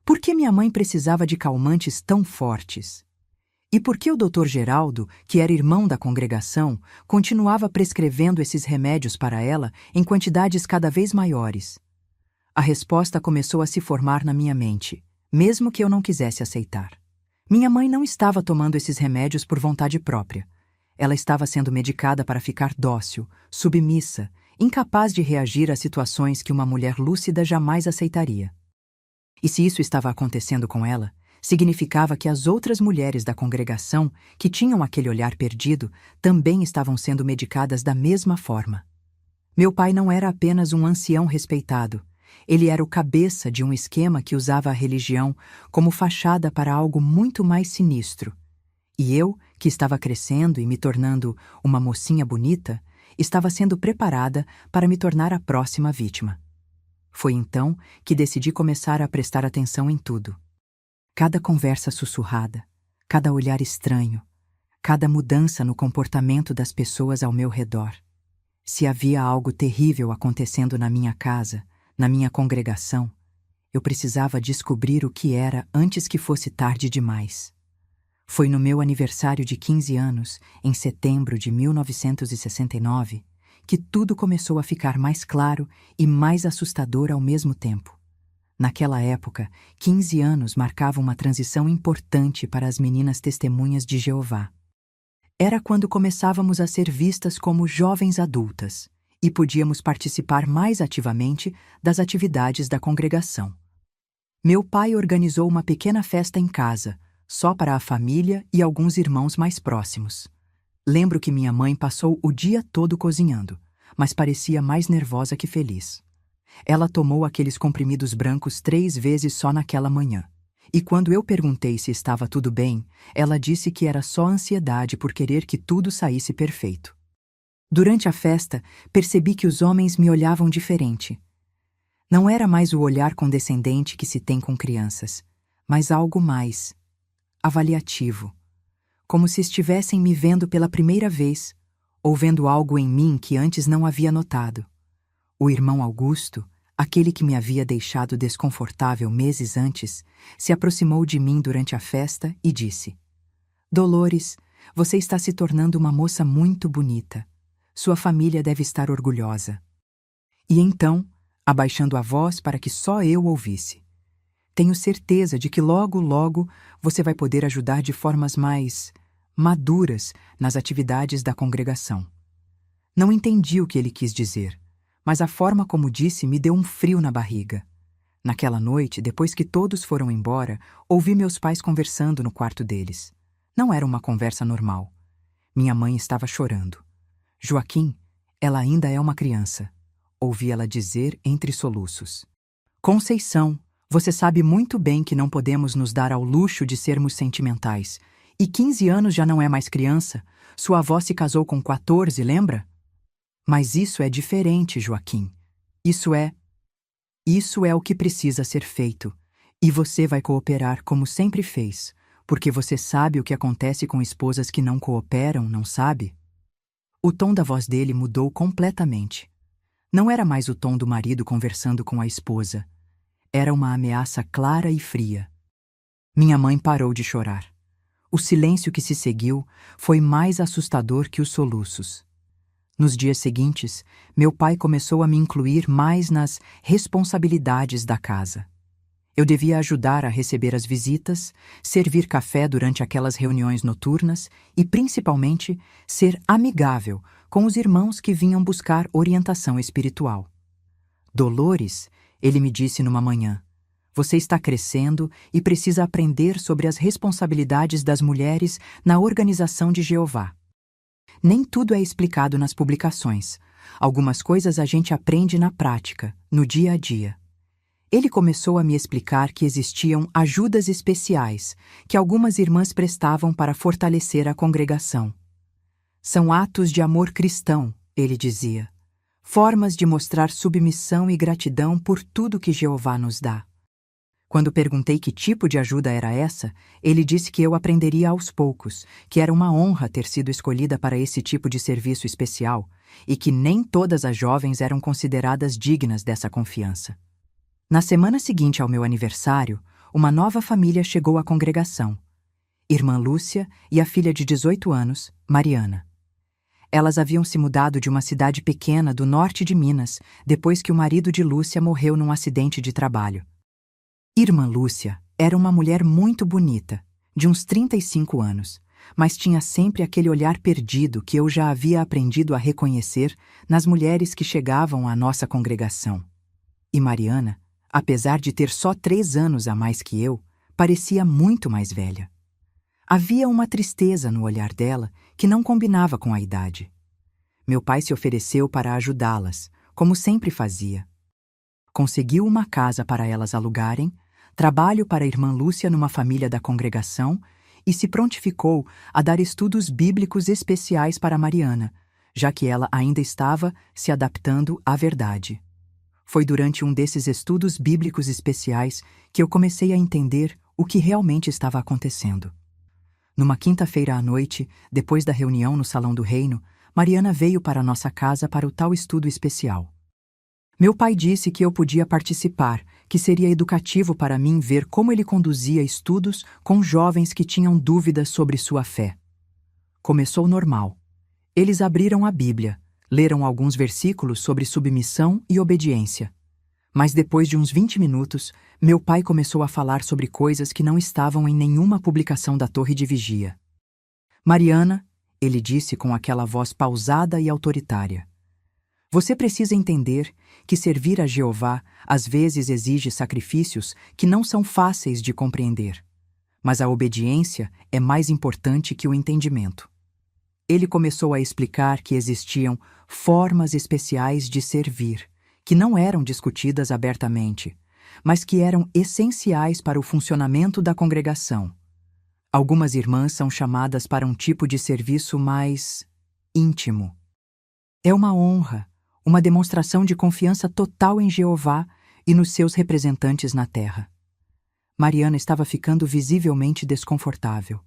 Por que minha mãe precisava de calmantes tão fortes? E por que o Dr. Geraldo, que era irmão da congregação, continuava prescrevendo esses remédios para ela em quantidades cada vez maiores? A resposta começou a se formar na minha mente, mesmo que eu não quisesse aceitar. Minha mãe não estava tomando esses remédios por vontade própria. Ela estava sendo medicada para ficar dócil, submissa, incapaz de reagir a situações que uma mulher lúcida jamais aceitaria. E se isso estava acontecendo com ela, significava que as outras mulheres da congregação, que tinham aquele olhar perdido, também estavam sendo medicadas da mesma forma. Meu pai não era apenas um ancião respeitado. Ele era o cabeça de um esquema que usava a religião como fachada para algo muito mais sinistro. E eu, que estava crescendo e me tornando uma mocinha bonita, estava sendo preparada para me tornar a próxima vítima. Foi então que decidi começar a prestar atenção em tudo. Cada conversa sussurrada, cada olhar estranho, cada mudança no comportamento das pessoas ao meu redor. Se havia algo terrível acontecendo na minha casa, na minha congregação, eu precisava descobrir o que era antes que fosse tarde demais. Foi no meu aniversário de 15 anos, em setembro de 1969, que tudo começou a ficar mais claro e mais assustador ao mesmo tempo. Naquela época, 15 anos marcavam uma transição importante para as meninas testemunhas de Jeová. Era quando começávamos a ser vistas como jovens adultas e podíamos participar mais ativamente das atividades da congregação. Meu pai organizou uma pequena festa em casa, só para a família e alguns irmãos mais próximos. Lembro que minha mãe passou o dia todo cozinhando, mas parecia mais nervosa que feliz. Ela tomou aqueles comprimidos brancos 3 vezes só naquela manhã. E quando eu perguntei se estava tudo bem, ela disse que era só ansiedade por querer que tudo saísse perfeito. Durante a festa, percebi que os homens me olhavam diferente. Não era mais o olhar condescendente que se tem com crianças, mas algo mais avaliativo, como se estivessem me vendo pela primeira vez, ou vendo algo em mim que antes não havia notado. O irmão Augusto, aquele que me havia deixado desconfortável meses antes, se aproximou de mim durante a festa e disse: Dolores, você está se tornando uma moça muito bonita. Sua família deve estar orgulhosa. E então, abaixando a voz para que só eu ouvisse: Tenho certeza de que logo, logo você vai poder ajudar de formas mais maduras nas atividades da congregação. Não entendi o que ele quis dizer, mas a forma como disse me deu um frio na barriga. Naquela noite, depois que todos foram embora, ouvi meus pais conversando no quarto deles. Não era uma conversa normal. Minha mãe estava chorando. Joaquim, ela ainda é uma criança, ouvi ela dizer entre soluços. Conceição, você sabe muito bem que não podemos nos dar ao luxo de sermos sentimentais. E 15 anos já não é mais criança. Sua avó se casou com 14, lembra? Mas isso é diferente, Joaquim. Isso é o que precisa ser feito. E você vai cooperar como sempre fez, porque você sabe o que acontece com esposas que não cooperam, não sabe? O tom da voz dele mudou completamente. Não era mais o tom do marido conversando com a esposa. Era uma ameaça clara e fria. Minha mãe parou de chorar. O silêncio que se seguiu foi mais assustador que os soluços. Nos dias seguintes, meu pai começou a me incluir mais nas responsabilidades da casa. Eu devia ajudar a receber as visitas, servir café durante aquelas reuniões noturnas e, principalmente, ser amigável com os irmãos que vinham buscar orientação espiritual. Dolores, ele me disse numa manhã, você está crescendo e precisa aprender sobre as responsabilidades das mulheres na organização de Jeová. Nem tudo é explicado nas publicações. Algumas coisas a gente aprende na prática, no dia a dia. Ele começou a me explicar que existiam ajudas especiais que algumas irmãs prestavam para fortalecer a congregação. São atos de amor cristão, ele dizia. Formas de mostrar submissão e gratidão por tudo que Jeová nos dá. Quando perguntei que tipo de ajuda era essa, ele disse que eu aprenderia aos poucos, que era uma honra ter sido escolhida para esse tipo de serviço especial e que nem todas as jovens eram consideradas dignas dessa confiança. Na semana seguinte ao meu aniversário, uma nova família chegou à congregação. Irmã Lúcia e a filha de 18 anos, Mariana. Elas haviam se mudado de uma cidade pequena do norte de Minas depois que o marido de Lúcia morreu num acidente de trabalho. Irmã Lúcia era uma mulher muito bonita, de uns 35 anos, mas tinha sempre aquele olhar perdido que eu já havia aprendido a reconhecer nas mulheres que chegavam à nossa congregação. E Mariana, apesar de ter só 3 anos a mais que eu, parecia muito mais velha. Havia uma tristeza no olhar dela que não combinava com a idade. Meu pai se ofereceu para ajudá-las, como sempre fazia. Conseguiu uma casa para elas alugarem, trabalho para a irmã Lúcia numa família da congregação e se prontificou a dar estudos bíblicos especiais para Mariana, já que ela ainda estava se adaptando à verdade. Foi durante um desses estudos bíblicos especiais que eu comecei a entender o que realmente estava acontecendo. Numa quinta-feira à noite, depois da reunião no Salão do Reino, Mariana veio para nossa casa para o tal estudo especial. Meu pai disse que eu podia participar, que seria educativo para mim ver como ele conduzia estudos com jovens que tinham dúvidas sobre sua fé. Começou normal. Eles abriram a Bíblia, leram alguns versículos sobre submissão e obediência. Mas depois de uns 20 minutos, meu pai começou a falar sobre coisas que não estavam em nenhuma publicação da torre de vigia. Mariana, ele disse com aquela voz pausada e autoritária, você precisa entender que servir a Jeová às vezes exige sacrifícios que não são fáceis de compreender. Mas a obediência é mais importante que o entendimento. Ele começou a explicar que existiam formas especiais de servir, que não eram discutidas abertamente, mas que eram essenciais para o funcionamento da congregação. Algumas irmãs são chamadas para um tipo de serviço mais íntimo. É uma honra, uma demonstração de confiança total em Jeová e nos seus representantes na terra. Mariana estava ficando visivelmente desconfortável.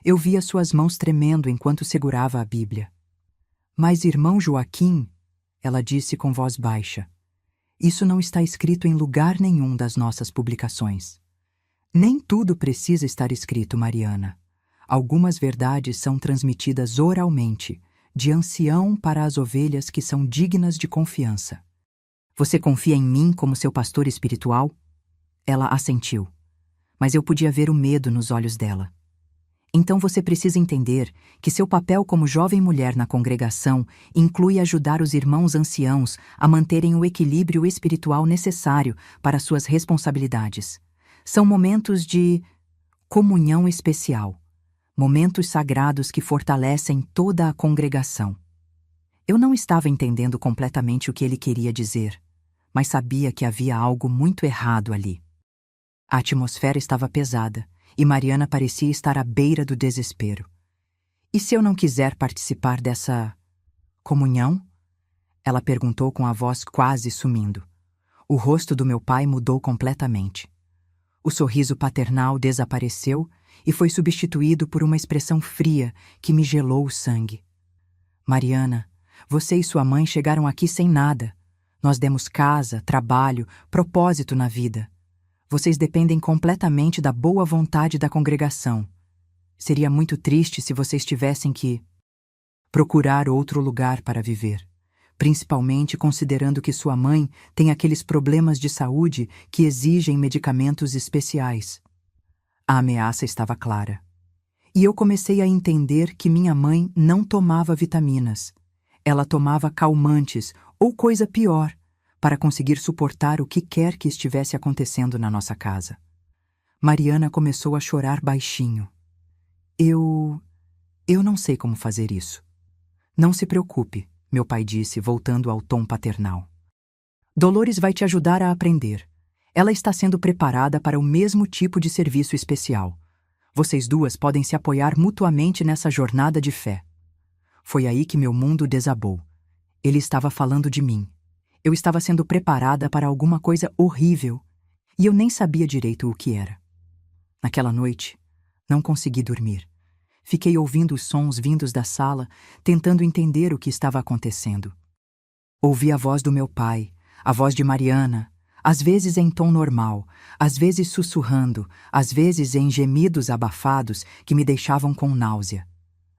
Eu via suas mãos tremendo enquanto segurava a Bíblia. Mas, irmão Joaquim, ela disse com voz baixa, isso não está escrito em lugar nenhum das nossas publicações. Nem tudo precisa estar escrito, Mariana. Algumas verdades são transmitidas oralmente, de ancião para as ovelhas que são dignas de confiança. Você confia em mim como seu pastor espiritual? Ela assentiu, mas eu podia ver o medo nos olhos dela. Então você precisa entender que seu papel como jovem mulher na congregação inclui ajudar os irmãos anciãos a manterem o equilíbrio espiritual necessário para suas responsabilidades. São momentos de comunhão especial, momentos sagrados que fortalecem toda a congregação. Eu não estava entendendo completamente o que ele queria dizer, mas sabia que havia algo muito errado ali. A atmosfera estava pesada e Mariana parecia estar à beira do desespero. E se eu não quiser participar dessa comunhão? Ela perguntou com a voz quase sumindo. O rosto do meu pai mudou completamente. O sorriso paternal desapareceu e foi substituído por uma expressão fria que me gelou o sangue. Mariana, você e sua mãe chegaram aqui sem nada. Nós demos casa, trabalho, propósito na vida. Vocês dependem completamente da boa vontade da congregação. Seria muito triste se vocês tivessem que procurar outro lugar para viver, principalmente considerando que sua mãe tem aqueles problemas de saúde que exigem medicamentos especiais. A ameaça estava clara. E eu comecei a entender que minha mãe não tomava vitaminas. Ela tomava calmantes ou coisa pior, para conseguir suportar o que quer que estivesse acontecendo na nossa casa. Mariana começou a chorar baixinho. Eu não sei como fazer isso. Não se preocupe, meu pai disse, voltando ao tom paternal. Dolores vai te ajudar a aprender. Ela está sendo preparada para o mesmo tipo de serviço especial. Vocês duas podem se apoiar mutuamente nessa jornada de fé. Foi aí que meu mundo desabou. Ele estava falando de mim. Eu estava sendo preparada para alguma coisa horrível, e eu nem sabia direito o que era. Naquela noite, não consegui dormir. Fiquei ouvindo os sons vindos da sala, tentando entender o que estava acontecendo. Ouvi a voz do meu pai, a voz de Mariana, às vezes em tom normal, às vezes sussurrando, às vezes em gemidos abafados que me deixavam com náusea.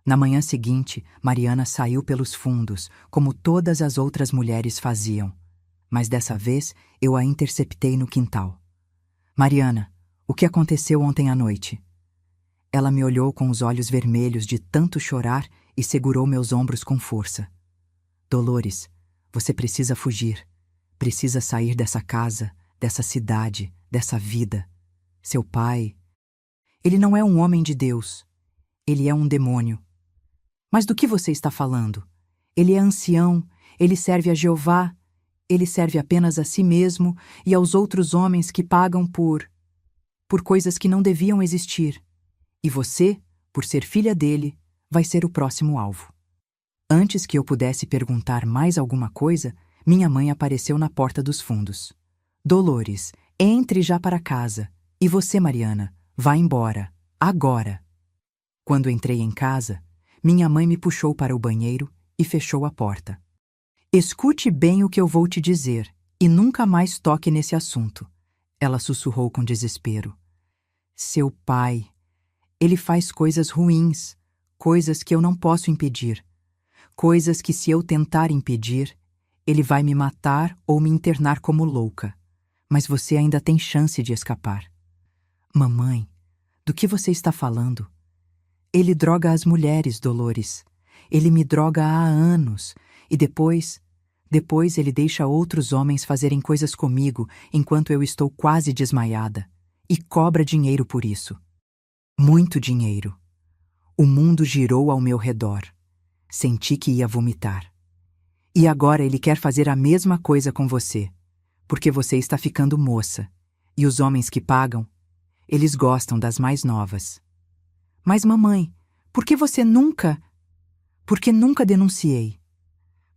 Na manhã seguinte, Mariana saiu pelos fundos, como todas as outras mulheres faziam. Mas dessa vez, eu a interceptei no quintal. Mariana, o que aconteceu ontem à noite? Ela me olhou com os olhos vermelhos de tanto chorar e segurou meus ombros com força. Dolores, você precisa fugir. Precisa sair dessa casa, dessa cidade, dessa vida. Seu pai... Ele não é um homem de Deus. Ele é um demônio. Mas do que você está falando? Ele é ancião, ele serve a Jeová, ele serve apenas a si mesmo e aos outros homens que pagam por coisas que não deviam existir. E você, por ser filha dele, vai ser o próximo alvo. Antes que eu pudesse perguntar mais alguma coisa, minha mãe apareceu na porta dos fundos. Dolores, entre já para casa. E você, Mariana, vá embora, agora. Quando entrei em casa, minha mãe me puxou para o banheiro e fechou a porta. Escute bem o que eu vou te dizer e nunca mais toque nesse assunto. Ela sussurrou com desespero. Seu pai, ele faz coisas ruins, coisas que eu não posso impedir, coisas que se eu tentar impedir, Ele vai me matar ou me internar como louca, mas você ainda tem chance de escapar. Mamãe, do que você está falando? Ele droga as mulheres, Dolores. Ele me droga há anos, e depois ele deixa outros homens fazerem coisas comigo enquanto eu estou quase desmaiada, e cobra dinheiro por isso. Muito dinheiro. O mundo girou ao meu redor. Senti que ia vomitar. E agora ele quer fazer a mesma coisa com você, porque você está ficando moça, e os homens que pagam, eles gostam das mais novas. Mas mamãe, por que você nunca... Porque nunca denunciei.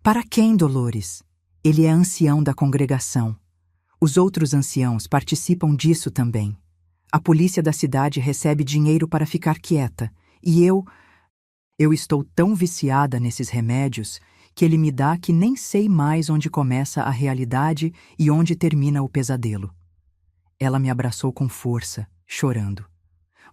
Para quem, Dolores? Ele é ancião da congregação. Os outros anciãos participam disso também. A polícia da cidade recebe dinheiro para ficar quieta, e eu estou tão viciada nesses remédios que ele me dá que nem sei mais onde começa a realidade e onde termina o pesadelo. Ela me abraçou com força, chorando.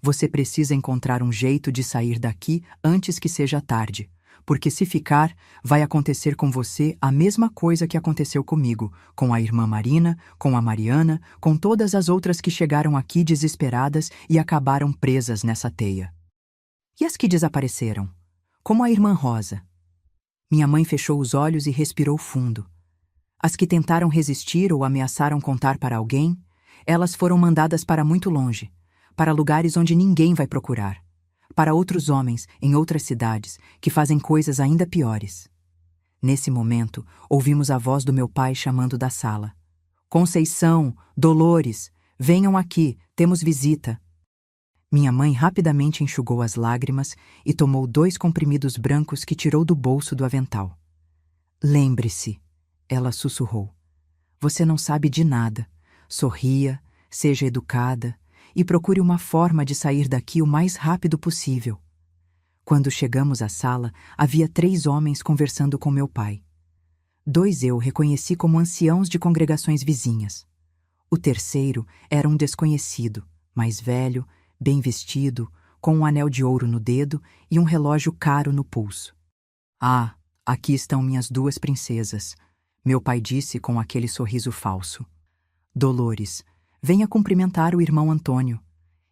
Você precisa encontrar um jeito de sair daqui antes que seja tarde, porque se ficar, vai acontecer com você a mesma coisa que aconteceu comigo, com a irmã Marina, com a Mariana, com todas as outras que chegaram aqui desesperadas e acabaram presas nessa teia. E as que desapareceram? Como a irmã Rosa. Minha mãe fechou os olhos e respirou fundo. As que tentaram resistir ou ameaçaram contar para alguém, elas foram mandadas para muito longe, para lugares onde ninguém vai procurar, para outros homens em outras cidades que fazem coisas ainda piores. Nesse momento, ouvimos a voz do meu pai chamando da sala. Conceição, Dolores, venham aqui, temos visita. Minha mãe rapidamente enxugou as lágrimas e tomou 2 comprimidos brancos que tirou do bolso do avental. Lembre-se, ela sussurrou. Você não sabe de nada. Sorria, seja educada e procure uma forma de sair daqui o mais rápido possível. Quando chegamos à sala, havia 3 homens conversando com meu pai. 2 eu reconheci como anciãos de congregações vizinhas. O terceiro era um desconhecido, mais velho, bem vestido, com um anel de ouro no dedo e um relógio caro no pulso. Ah, aqui estão minhas 2 princesas, meu pai disse com aquele sorriso falso. Dolores, venha cumprimentar o irmão Antônio.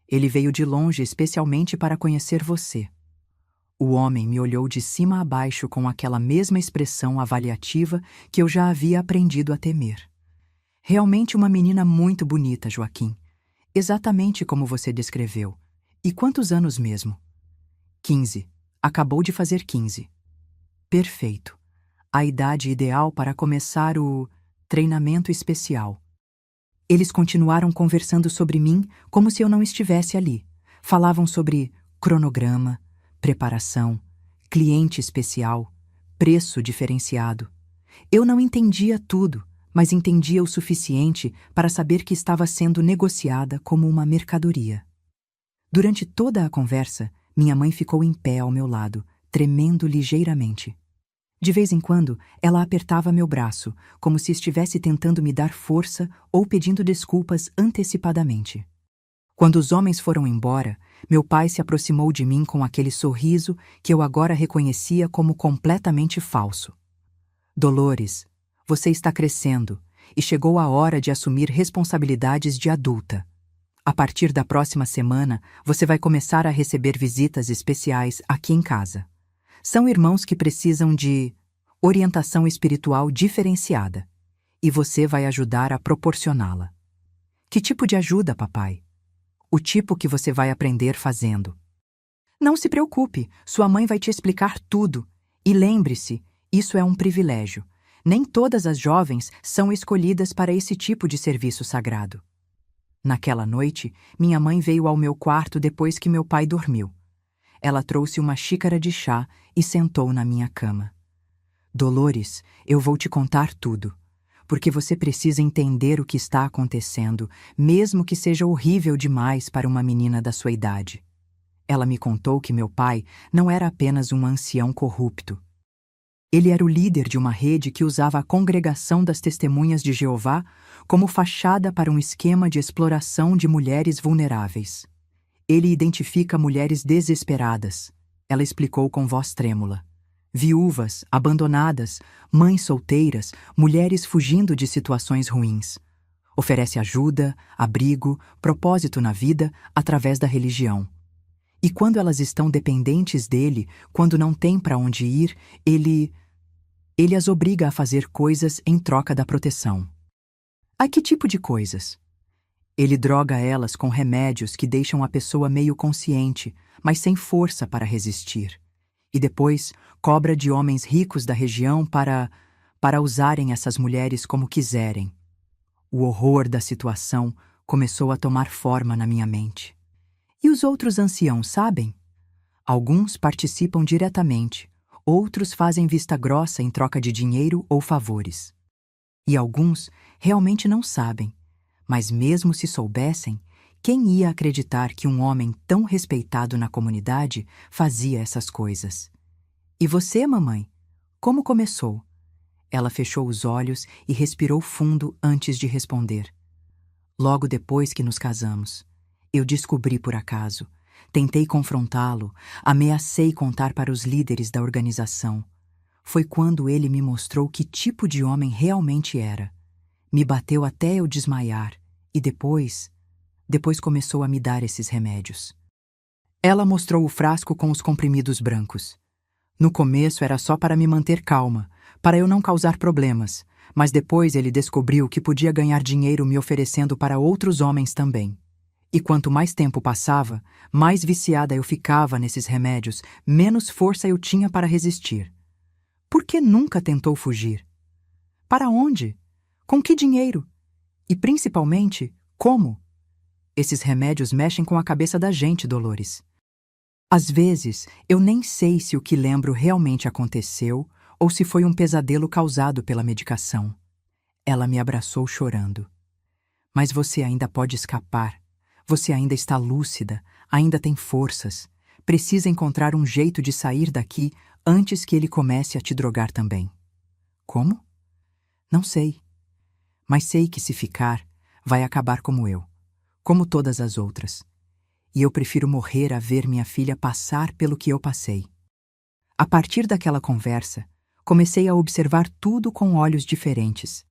Ele veio de longe especialmente para conhecer você. O homem me olhou de cima a baixo com aquela mesma expressão avaliativa que eu já havia aprendido a temer. Realmente uma menina muito bonita, Joaquim. Exatamente como você descreveu. E quantos anos mesmo? 15. Acabou de fazer 15. Perfeito. A idade ideal para começar o treinamento especial. Eles continuaram conversando sobre mim como se eu não estivesse ali. Falavam sobre cronograma, preparação, cliente especial, preço diferenciado. Eu não entendia tudo, mas entendia o suficiente para saber que estava sendo negociada como uma mercadoria. Durante toda a conversa, minha mãe ficou em pé ao meu lado, tremendo ligeiramente. De vez em quando, ela apertava meu braço, como se estivesse tentando me dar força ou pedindo desculpas antecipadamente. Quando os homens foram embora, meu pai se aproximou de mim com aquele sorriso que eu agora reconhecia como completamente falso. Dolores, você está crescendo e chegou a hora de assumir responsabilidades de adulta. A partir da próxima semana, você vai começar a receber visitas especiais aqui em casa. São irmãos que precisam de orientação espiritual diferenciada, e você vai ajudar a proporcioná-la. Que tipo de ajuda, papai? O tipo que você vai aprender fazendo. Não se preocupe, sua mãe vai te explicar tudo. E lembre-se, isso é um privilégio. Nem todas as jovens são escolhidas para esse tipo de serviço sagrado. Naquela noite, minha mãe veio ao meu quarto depois que meu pai dormiu. Ela trouxe uma xícara de chá e sentou na minha cama. Dolores, eu vou te contar tudo, porque você precisa entender o que está acontecendo, mesmo que seja horrível demais para uma menina da sua idade. Ela me contou que meu pai não era apenas um ancião corrupto. Ele era o líder de uma rede que usava a Congregação das Testemunhas de Jeová como fachada para um esquema de exploração de mulheres vulneráveis. Ele identifica mulheres desesperadas, ela explicou com voz trêmula. Viúvas, abandonadas, mães solteiras, mulheres fugindo de situações ruins. Oferece ajuda, abrigo, propósito na vida através da religião. E quando elas estão dependentes dele, quando não têm para onde ir, ele as obriga a fazer coisas em troca da proteção. A que tipo de coisas? Ele droga elas com remédios que deixam a pessoa meio consciente, mas sem força para resistir. E depois cobra de homens ricos da região para usarem essas mulheres como quiserem. O horror da situação começou a tomar forma na minha mente. E os outros anciãos sabem? Alguns participam diretamente, outros fazem vista grossa em troca de dinheiro ou favores. E alguns realmente não sabem, mas mesmo se soubessem, quem ia acreditar que um homem tão respeitado na comunidade fazia essas coisas? E você, mamãe? Como começou? Ela fechou os olhos e respirou fundo antes de responder. Logo depois que nos casamos, eu descobri por acaso. Tentei confrontá-lo, ameacei contar para os líderes da organização. Foi quando ele me mostrou que tipo de homem realmente era. Me bateu até eu desmaiar e depois começou a me dar esses remédios. Ela mostrou o frasco com os comprimidos brancos. No começo era só para me manter calma, para eu não causar problemas, mas depois ele descobriu que podia ganhar dinheiro me oferecendo para outros homens também. E quanto mais tempo passava, mais viciada eu ficava nesses remédios, menos força eu tinha para resistir. Por que nunca tentou fugir? Para onde? Com que dinheiro? E principalmente, como? Esses remédios mexem com a cabeça da gente, Dolores. Às vezes, eu nem sei se o que lembro realmente aconteceu ou se foi um pesadelo causado pela medicação. Ela me abraçou chorando. Mas você ainda pode escapar. Você ainda está lúcida, ainda tem forças. Precisa encontrar um jeito de sair daqui antes que ele comece a te drogar também. Como? Não sei. Mas sei que se ficar, vai acabar como eu, como todas as outras. E eu prefiro morrer a ver minha filha passar pelo que eu passei. A partir daquela conversa, comecei a observar tudo com olhos diferentes.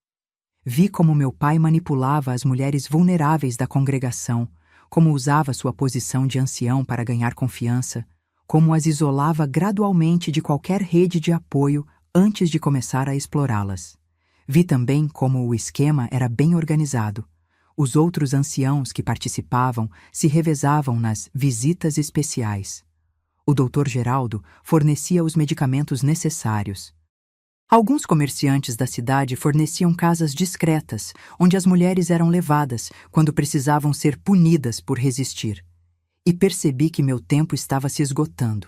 Vi como meu pai manipulava as mulheres vulneráveis da congregação, como usava sua posição de ancião para ganhar confiança, como as isolava gradualmente de qualquer rede de apoio antes de começar a explorá-las. Vi também como o esquema era bem organizado. Os outros anciãos que participavam se revezavam nas visitas especiais. O Dr. Geraldo fornecia os medicamentos necessários. Alguns comerciantes da cidade forneciam casas discretas, onde as mulheres eram levadas quando precisavam ser punidas por resistir. E percebi que meu tempo estava se esgotando.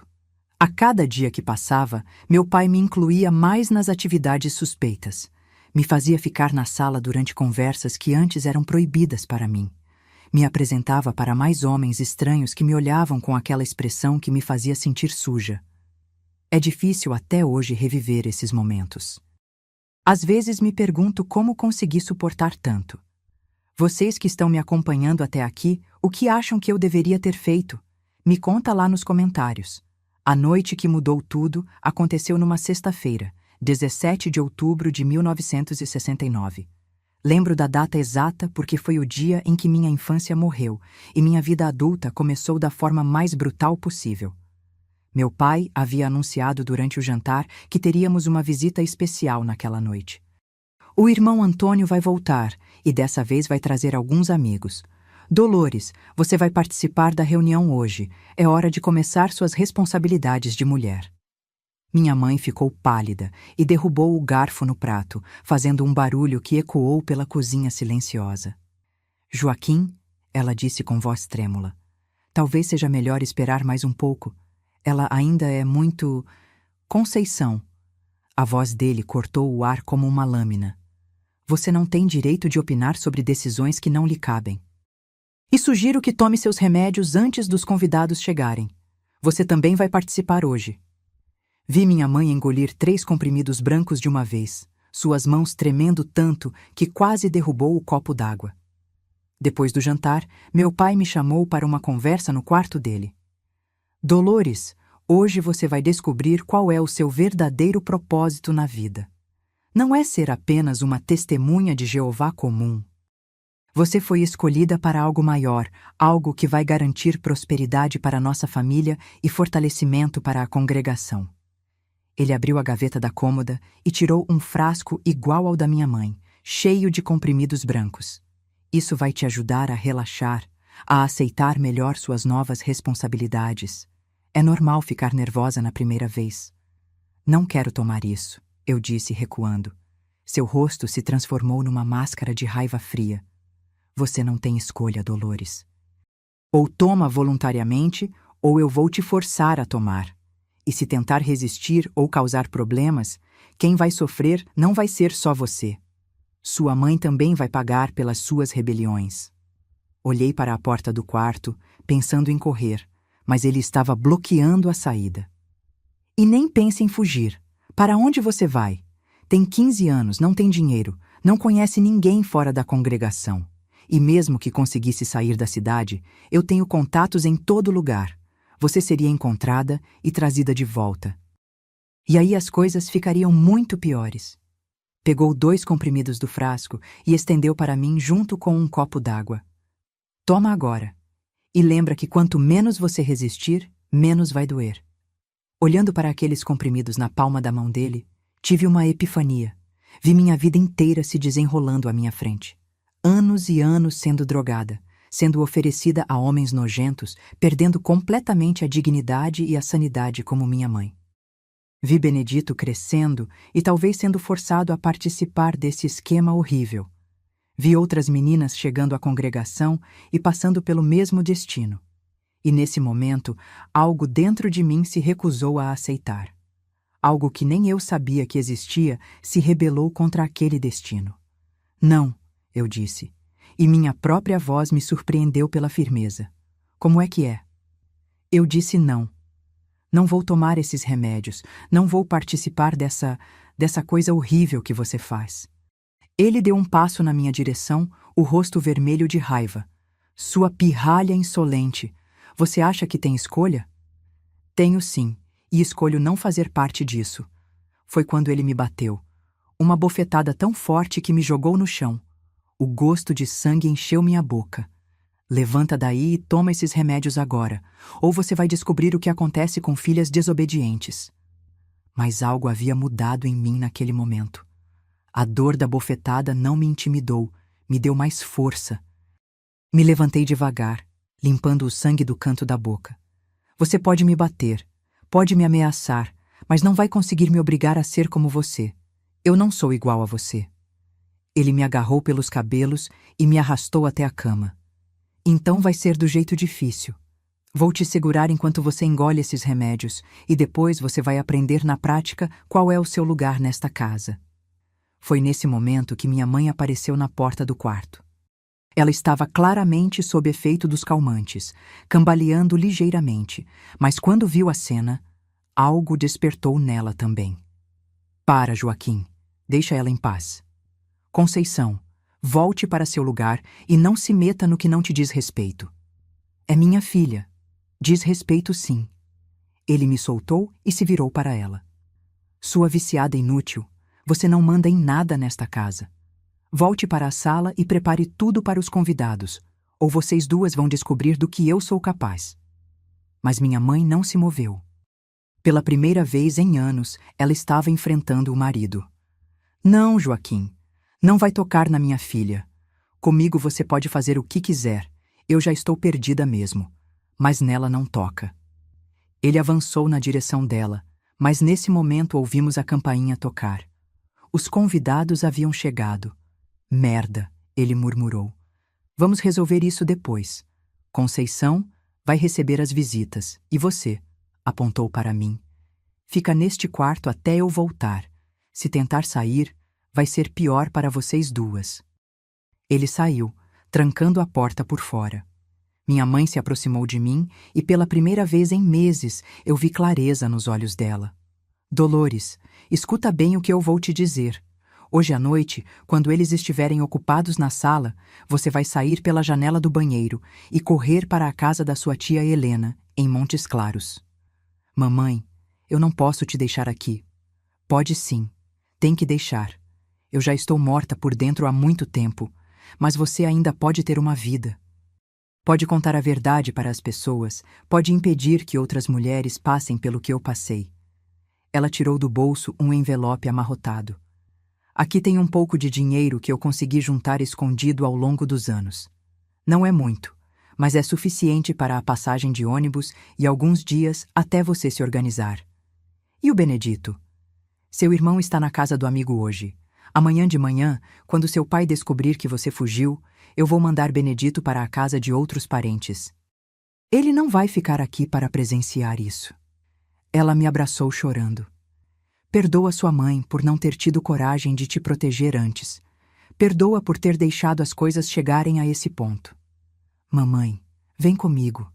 A cada dia que passava, meu pai me incluía mais nas atividades suspeitas. Me fazia ficar na sala durante conversas que antes eram proibidas para mim. Me apresentava para mais homens estranhos que me olhavam com aquela expressão que me fazia sentir suja. É difícil até hoje reviver esses momentos. Às vezes me pergunto como consegui suportar tanto. Vocês que estão me acompanhando até aqui, o que acham que eu deveria ter feito? Me conta lá nos comentários. A noite que mudou tudo aconteceu numa sexta-feira, 17 de outubro de 1969. Lembro da data exata porque foi o dia em que minha infância morreu e minha vida adulta começou da forma mais brutal possível. Meu pai havia anunciado durante o jantar que teríamos uma visita especial naquela noite. O irmão Antônio vai voltar e dessa vez vai trazer alguns amigos. Dolores, você vai participar da reunião hoje. É hora de começar suas responsabilidades de mulher. Minha mãe ficou pálida e derrubou o garfo no prato, fazendo um barulho que ecoou pela cozinha silenciosa. Joaquim, ela disse com voz trêmula, talvez seja melhor esperar mais um pouco. Ela ainda é muito... Conceição. A voz dele cortou o ar como uma lâmina. Você não tem direito de opinar sobre decisões que não lhe cabem. E sugiro que tome seus remédios antes dos convidados chegarem. Você também vai participar hoje. Vi minha mãe engolir 3 comprimidos brancos de uma vez, suas mãos tremendo tanto que quase derrubou o copo d'água. Depois do jantar, meu pai me chamou para uma conversa no quarto dele. Dolores, Hoje você vai descobrir qual é o seu verdadeiro propósito na vida. Não é ser apenas uma testemunha de Jeová comum. Você foi escolhida para algo maior, algo que vai garantir prosperidade para nossa família e fortalecimento para a congregação. Ele abriu a gaveta da cômoda e tirou um frasco igual ao da minha mãe, cheio de comprimidos brancos. Isso vai te ajudar a relaxar, a aceitar melhor suas novas responsabilidades. É normal ficar nervosa na primeira vez. Não quero tomar isso, eu disse recuando. Seu rosto se transformou numa máscara de raiva fria. Você não tem escolha, Dolores. Ou toma voluntariamente, ou eu vou te forçar a tomar. E se tentar resistir ou causar problemas, quem vai sofrer não vai ser só você. Sua mãe também vai pagar pelas suas rebeliões. Olhei para a porta do quarto, pensando em correr, mas ele estava bloqueando a saída. E nem pense em fugir. Para onde você vai? Tem 15 anos, não tem dinheiro, não conhece ninguém fora da congregação. E mesmo que conseguisse sair da cidade, eu tenho contatos em todo lugar. Você seria encontrada e trazida de volta. E aí as coisas ficariam muito piores. Pegou 2 comprimidos do frasco e estendeu para mim junto com um copo d'água. Toma agora. E lembra que quanto menos você resistir, menos vai doer. Olhando para aqueles comprimidos na palma da mão dele, tive uma epifania. Vi minha vida inteira se desenrolando à minha frente. Anos e anos sendo drogada, sendo oferecida a homens nojentos, perdendo completamente a dignidade e a sanidade como minha mãe. Vi Benedito crescendo e talvez sendo forçado a participar desse esquema horrível. Vi outras meninas chegando à congregação e passando pelo mesmo destino. E nesse momento, algo dentro de mim se recusou a aceitar. Algo que nem eu sabia que existia se rebelou contra aquele destino. Não, eu disse, e minha própria voz me surpreendeu pela firmeza. Como é que é? Eu disse não. Não vou tomar esses remédios, não vou participar dessa coisa horrível que você faz. Ele deu um passo na minha direção, o rosto vermelho de raiva. Sua pirralha insolente. Você acha que tem escolha? Tenho sim, e escolho não fazer parte disso. Foi quando ele me bateu. Uma bofetada tão forte que me jogou no chão. O gosto de sangue encheu minha boca. Levanta daí e toma esses remédios agora, ou você vai descobrir o que acontece com filhas desobedientes. Mas algo havia mudado em mim naquele momento. A dor da bofetada não me intimidou, me deu mais força. Me levantei devagar, limpando o sangue do canto da boca. Você pode me bater, pode me ameaçar, mas não vai conseguir me obrigar a ser como você. Eu não sou igual a você. Ele me agarrou pelos cabelos e me arrastou até a cama. Então vai ser do jeito difícil. Vou te segurar enquanto você engole esses remédios e depois você vai aprender na prática qual é o seu lugar nesta casa. Foi nesse momento que minha mãe apareceu na porta do quarto. Ela estava claramente sob efeito dos calmantes, cambaleando ligeiramente, mas quando viu a cena, algo despertou nela também. Para, Joaquim. Deixa ela em paz. Conceição, volte para seu lugar e não se meta no que não te diz respeito. É minha filha. Diz respeito, sim. Ele me soltou e se virou para ela. Sua viciada inútil, você não manda em nada nesta casa. Volte para a sala e prepare tudo para os convidados, ou vocês duas vão descobrir do que eu sou capaz. Mas minha mãe não se moveu. Pela primeira vez em anos, ela estava enfrentando o marido. Não, Joaquim. Não vai tocar na minha filha. Comigo você pode fazer o que quiser. Eu já estou perdida mesmo. Mas nela não toca. Ele avançou na direção dela, mas nesse momento ouvimos a campainha tocar. Os convidados haviam chegado. Merda, ele murmurou. Vamos resolver isso depois. Conceição vai receber as visitas. E você? Apontou para mim. Fica neste quarto até eu voltar. Se tentar sair, vai ser pior para vocês duas. Ele saiu, trancando a porta por fora. Minha mãe se aproximou de mim e pela primeira vez em meses eu vi clareza nos olhos dela. Dolores, escuta bem o que eu vou te dizer. Hoje à noite, quando eles estiverem ocupados na sala, você vai sair pela janela do banheiro e correr para a casa da sua tia Helena, em Montes Claros. Mamãe, eu não posso te deixar aqui. Pode sim. Tem que deixar. Eu já estou morta por dentro há muito tempo, mas você ainda pode ter uma vida. Pode contar a verdade para as pessoas, pode impedir que outras mulheres passem pelo que eu passei. Ela tirou do bolso um envelope amarrotado. Aqui tem um pouco de dinheiro que eu consegui juntar escondido ao longo dos anos. Não é muito, mas é suficiente para a passagem de ônibus e alguns dias até você se organizar. E o Benedito? Seu irmão está na casa do amigo hoje. Amanhã de manhã, quando seu pai descobrir que você fugiu, eu vou mandar Benedito para a casa de outros parentes. Ele não vai ficar aqui para presenciar isso. Ela me abraçou chorando. Perdoa sua mãe por não ter tido coragem de te proteger antes. Perdoa por ter deixado as coisas chegarem a esse ponto. Mamãe, vem comigo.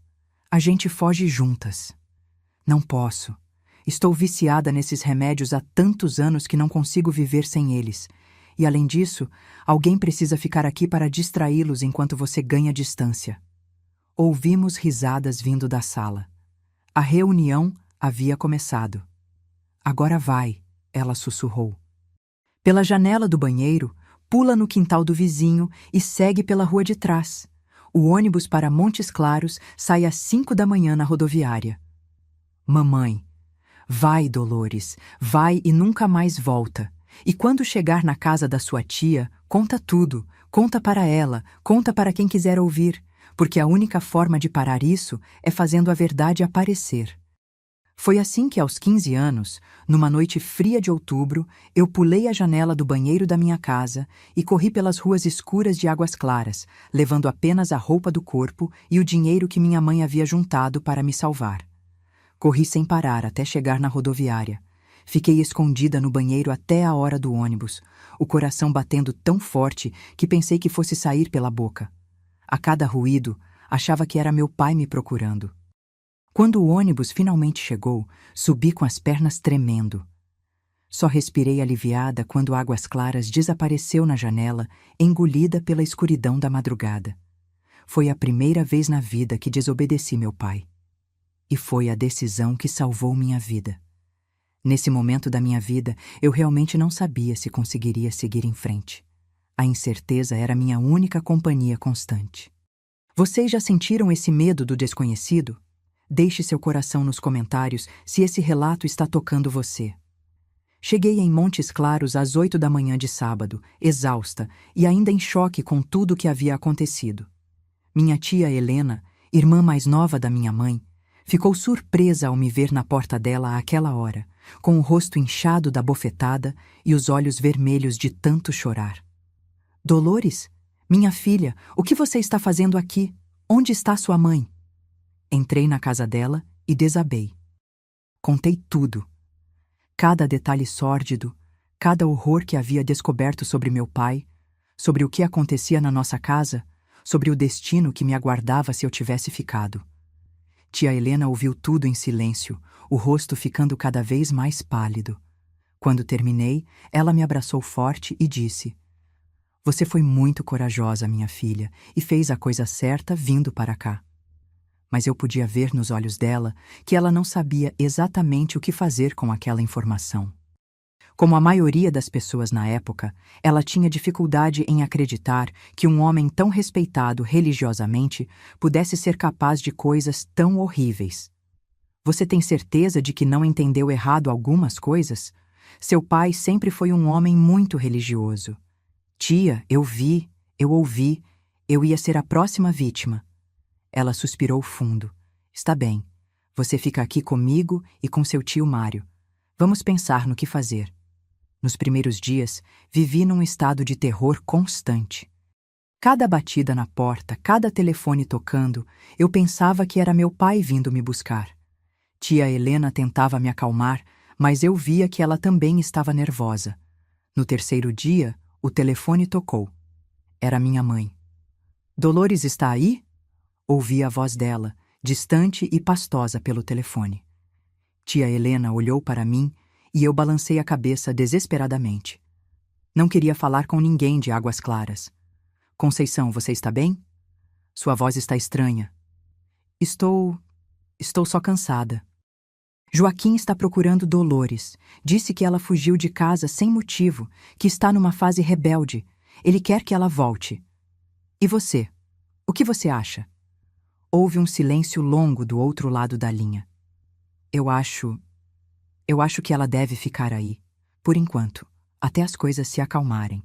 A gente foge juntas. Não posso. Estou viciada nesses remédios há tantos anos que não consigo viver sem eles. E além disso, alguém precisa ficar aqui para distraí-los enquanto você ganha distância. Ouvimos risadas vindo da sala. A reunião havia começado. Agora vai, ela sussurrou. Pela janela do banheiro, pula no quintal do vizinho e segue pela rua de trás. O ônibus para Montes Claros sai às 5 da manhã na rodoviária. Mamãe, vai, Dolores, vai e nunca mais volta. E quando chegar na casa da sua tia, conta tudo, conta para ela, conta para quem quiser ouvir, porque a única forma de parar isso é fazendo a verdade aparecer. Foi assim que, aos 15 anos, numa noite fria de outubro, eu pulei a janela do banheiro da minha casa e corri pelas ruas escuras de Águas Claras, levando apenas a roupa do corpo e o dinheiro que minha mãe havia juntado para me salvar. Corri sem parar até chegar na rodoviária. Fiquei escondida no banheiro até a hora do ônibus, o coração batendo tão forte que pensei que fosse sair pela boca. A cada ruído, achava que era meu pai me procurando. Quando o ônibus finalmente chegou, subi com as pernas tremendo. Só respirei aliviada quando Águas Claras desapareceu na janela, engolida pela escuridão da madrugada. Foi a primeira vez na vida que desobedeci meu pai. E foi a decisão que salvou minha vida. Nesse momento da minha vida, eu realmente não sabia se conseguiria seguir em frente. A incerteza era minha única companhia constante. Vocês já sentiram esse medo do desconhecido? Deixe seu coração nos comentários se esse relato está tocando você. Cheguei em Montes Claros às 8 da manhã de sábado, exausta e ainda em choque com tudo o que havia acontecido. Minha tia Helena, irmã mais nova da minha mãe, ficou surpresa ao me ver na porta dela àquela hora, com o rosto inchado da bofetada e os olhos vermelhos de tanto chorar. Dolores, minha filha, o que você está fazendo aqui? Onde está sua mãe? Entrei na casa dela e desabei. Contei tudo. Cada detalhe sórdido, cada horror que havia descoberto sobre meu pai, sobre o que acontecia na nossa casa, sobre o destino que me aguardava se eu tivesse ficado. Tia Helena ouviu tudo em silêncio, o rosto ficando cada vez mais pálido. Quando terminei, ela me abraçou forte e disse: "Você foi muito corajosa, minha filha, e fez a coisa certa vindo para cá." Mas eu podia ver nos olhos dela que ela não sabia exatamente o que fazer com aquela informação. Como a maioria das pessoas na época, ela tinha dificuldade em acreditar que um homem tão respeitado religiosamente pudesse ser capaz de coisas tão horríveis. Você tem certeza de que não entendeu errado algumas coisas? Seu pai sempre foi um homem muito religioso. Tia, eu vi, eu ouvi, eu ia ser a próxima vítima. Ela suspirou fundo. Está bem. Você fica aqui comigo e com seu tio Mário. Vamos pensar no que fazer. Nos primeiros dias, vivi num estado de terror constante. Cada batida na porta, cada telefone tocando, eu pensava que era meu pai vindo me buscar. Tia Helena tentava me acalmar, mas eu via que ela também estava nervosa. No terceiro dia, o telefone tocou. Era minha mãe. "Dolores está aí?" Ouvi a voz dela, distante e pastosa pelo telefone. Tia Helena olhou para mim e eu balancei a cabeça desesperadamente. Não queria falar com ninguém de Águas Claras. "Conceição, você está bem? Sua voz está estranha." Estou só cansada." Joaquim está procurando Dolores. Disse que ela fugiu de casa sem motivo, que está numa fase rebelde. Ele quer que ela volte. E você? O que você acha? Houve um silêncio longo do outro lado da linha. Eu acho que ela deve ficar aí, por enquanto, até as coisas se acalmarem.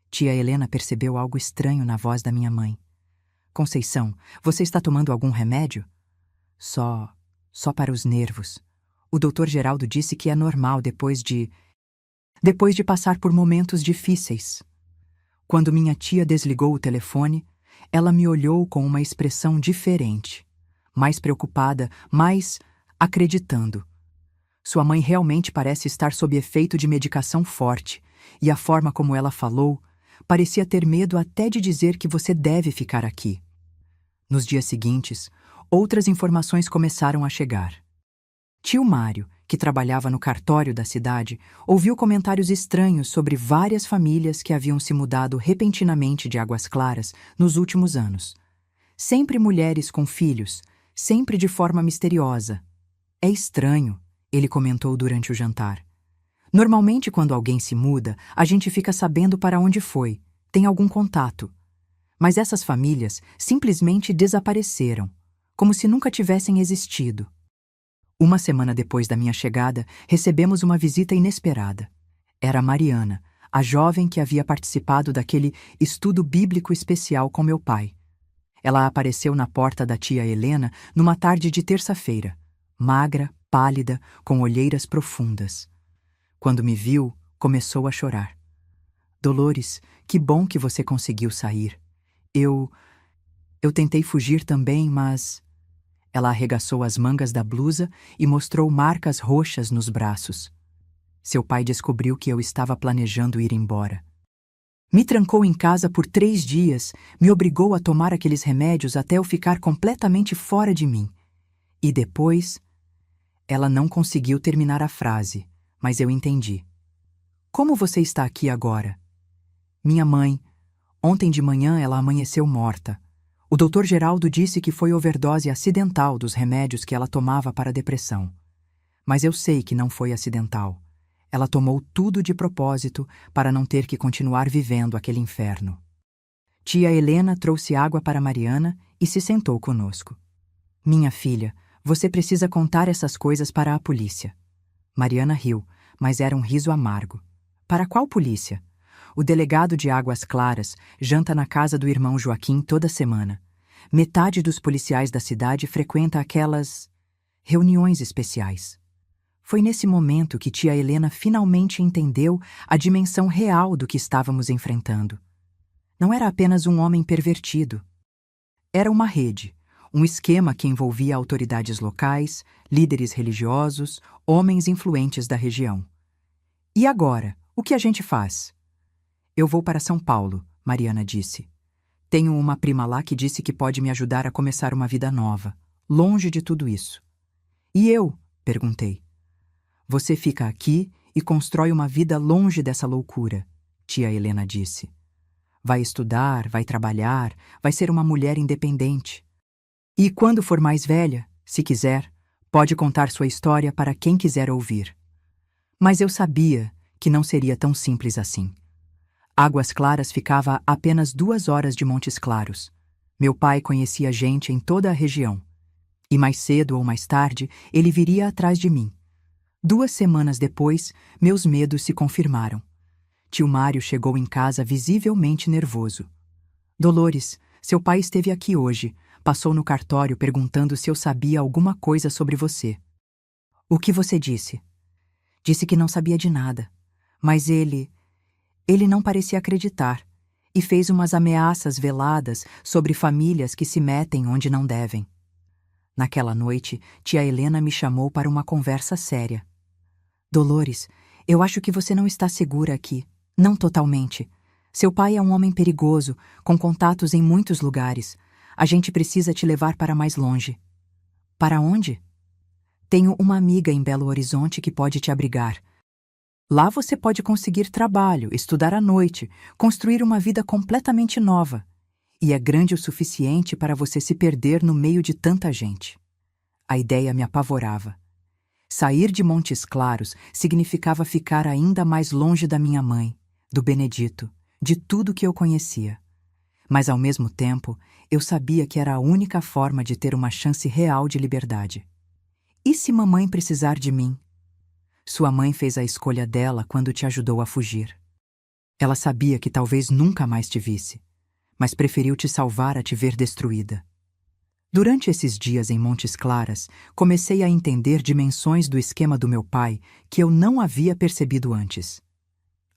Tia Helena percebeu algo estranho na voz da minha mãe. Conceição, você está tomando algum remédio? Só para os nervos. O doutor Geraldo disse que é normal depois de passar por momentos difíceis. Quando minha tia desligou o telefone, ela me olhou com uma expressão diferente, mais preocupada, mais acreditando. Sua mãe realmente parece estar sob efeito de medicação forte, e a forma como ela falou parecia ter medo até de dizer que você deve ficar aqui. Nos dias seguintes, outras informações começaram a chegar. Tio Mário, que trabalhava no cartório da cidade, ouviu comentários estranhos sobre várias famílias que haviam se mudado repentinamente de Águas Claras nos últimos anos. Sempre mulheres com filhos, sempre de forma misteriosa. É estranho, ele comentou durante o jantar. Normalmente, quando alguém se muda, a gente fica sabendo para onde foi, tem algum contato. Mas essas famílias simplesmente desapareceram, como se nunca tivessem existido. Uma semana depois da minha chegada, recebemos uma visita inesperada. Era Mariana, a jovem que havia participado daquele estudo bíblico especial com meu pai. Ela apareceu na porta da tia Helena numa tarde de terça-feira, magra, pálida, com olheiras profundas. Quando me viu, começou a chorar. Dolores, que bom que você conseguiu sair. Eu tentei fugir também, mas... Ela arregaçou as mangas da blusa e mostrou marcas roxas nos braços. Seu pai descobriu que eu estava planejando ir embora. Me trancou em casa por 3 dias, me obrigou a tomar aqueles remédios até eu ficar completamente fora de mim. E depois... Ela não conseguiu terminar a frase, mas eu entendi. Como você está aqui agora? Minha mãe. Ontem de manhã ela amanheceu morta. O doutor Geraldo disse que foi overdose acidental dos remédios que ela tomava para a depressão. Mas eu sei que não foi acidental. Ela tomou tudo de propósito para não ter que continuar vivendo aquele inferno. Tia Helena trouxe água para Mariana e se sentou conosco. Minha filha, você precisa contar essas coisas para a polícia. Mariana riu, mas era um riso amargo. Para qual polícia? O delegado de Águas Claras janta na casa do irmão Joaquim toda semana. Metade dos policiais da cidade frequenta aquelas reuniões especiais. Foi nesse momento que tia Helena finalmente entendeu a dimensão real do que estávamos enfrentando. Não era apenas um homem pervertido. Era uma rede, um esquema que envolvia autoridades locais, líderes religiosos, homens influentes da região. E agora, o que a gente faz? Eu vou para São Paulo, Mariana disse. Tenho uma prima lá que disse que pode me ajudar a começar uma vida nova, longe de tudo isso. E eu? Perguntei. Você fica aqui e constrói uma vida longe dessa loucura, tia Helena disse. Vai estudar, vai trabalhar, vai ser uma mulher independente. E quando for mais velha, se quiser, pode contar sua história para quem quiser ouvir. Mas eu sabia que não seria tão simples assim. Águas Claras ficava a apenas 2 horas de Montes Claros. Meu pai conhecia gente em toda a região. E mais cedo ou mais tarde, ele viria atrás de mim. 2 semanas depois, meus medos se confirmaram. Tio Mário chegou em casa visivelmente nervoso. Dolores, seu pai esteve aqui hoje. Passou no cartório perguntando se eu sabia alguma coisa sobre você. O que você disse? Disse que não sabia de nada. Mas ele não parecia acreditar e fez umas ameaças veladas sobre famílias que se metem onde não devem. Naquela noite, tia Helena me chamou para uma conversa séria. Dolores, eu acho que você não está segura aqui. Não totalmente. Seu pai é um homem perigoso, com contatos em muitos lugares. A gente precisa te levar para mais longe. Para onde? Tenho uma amiga em Belo Horizonte que pode te abrigar. Lá você pode conseguir trabalho, estudar à noite, construir uma vida completamente nova. E é grande o suficiente para você se perder no meio de tanta gente. A ideia me apavorava. Sair de Montes Claros significava ficar ainda mais longe da minha mãe, do Benedito, de tudo que eu conhecia. Mas, ao mesmo tempo, eu sabia que era a única forma de ter uma chance real de liberdade. E se mamãe precisar de mim? Sua mãe fez a escolha dela quando te ajudou a fugir. Ela sabia que talvez nunca mais te visse, mas preferiu te salvar a te ver destruída. Durante esses dias em Montes Claros, comecei a entender dimensões do esquema do meu pai que eu não havia percebido antes.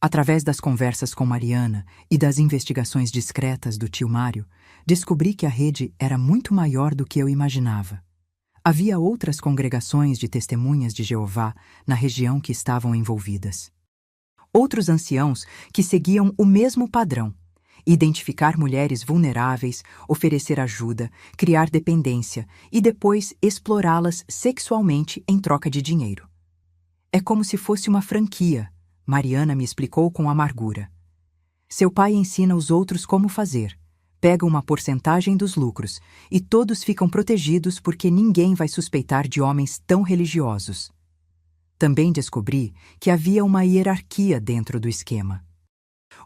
Através das conversas com Mariana e das investigações discretas do tio Mário, descobri que a rede era muito maior do que eu imaginava. Havia outras congregações de testemunhas de Jeová na região que estavam envolvidas. Outros anciãos que seguiam o mesmo padrão: identificar mulheres vulneráveis, oferecer ajuda, criar dependência e depois explorá-las sexualmente em troca de dinheiro. É como se fosse uma franquia, Mariana me explicou com amargura. Seu pai ensina os outros como fazer, pega uma porcentagem dos lucros e todos ficam protegidos porque ninguém vai suspeitar de homens tão religiosos. Também descobri que havia uma hierarquia dentro do esquema.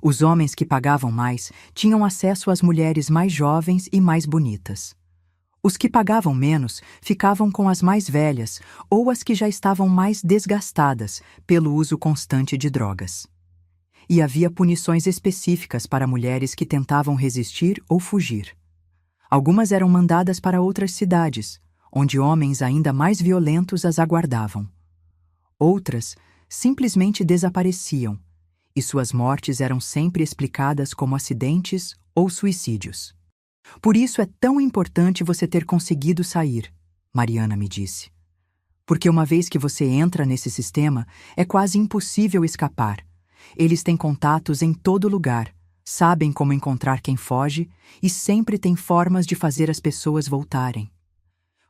Os homens que pagavam mais tinham acesso às mulheres mais jovens e mais bonitas. Os que pagavam menos ficavam com as mais velhas ou as que já estavam mais desgastadas pelo uso constante de drogas. E havia punições específicas para mulheres que tentavam resistir ou fugir. Algumas eram mandadas para outras cidades, onde homens ainda mais violentos as aguardavam. Outras simplesmente desapareciam, e suas mortes eram sempre explicadas como acidentes ou suicídios. Por isso é tão importante você ter conseguido sair, Mariana me disse. Porque uma vez que você entra nesse sistema, é quase impossível escapar. Eles têm contatos em todo lugar, sabem como encontrar quem foge e sempre têm formas de fazer as pessoas voltarem.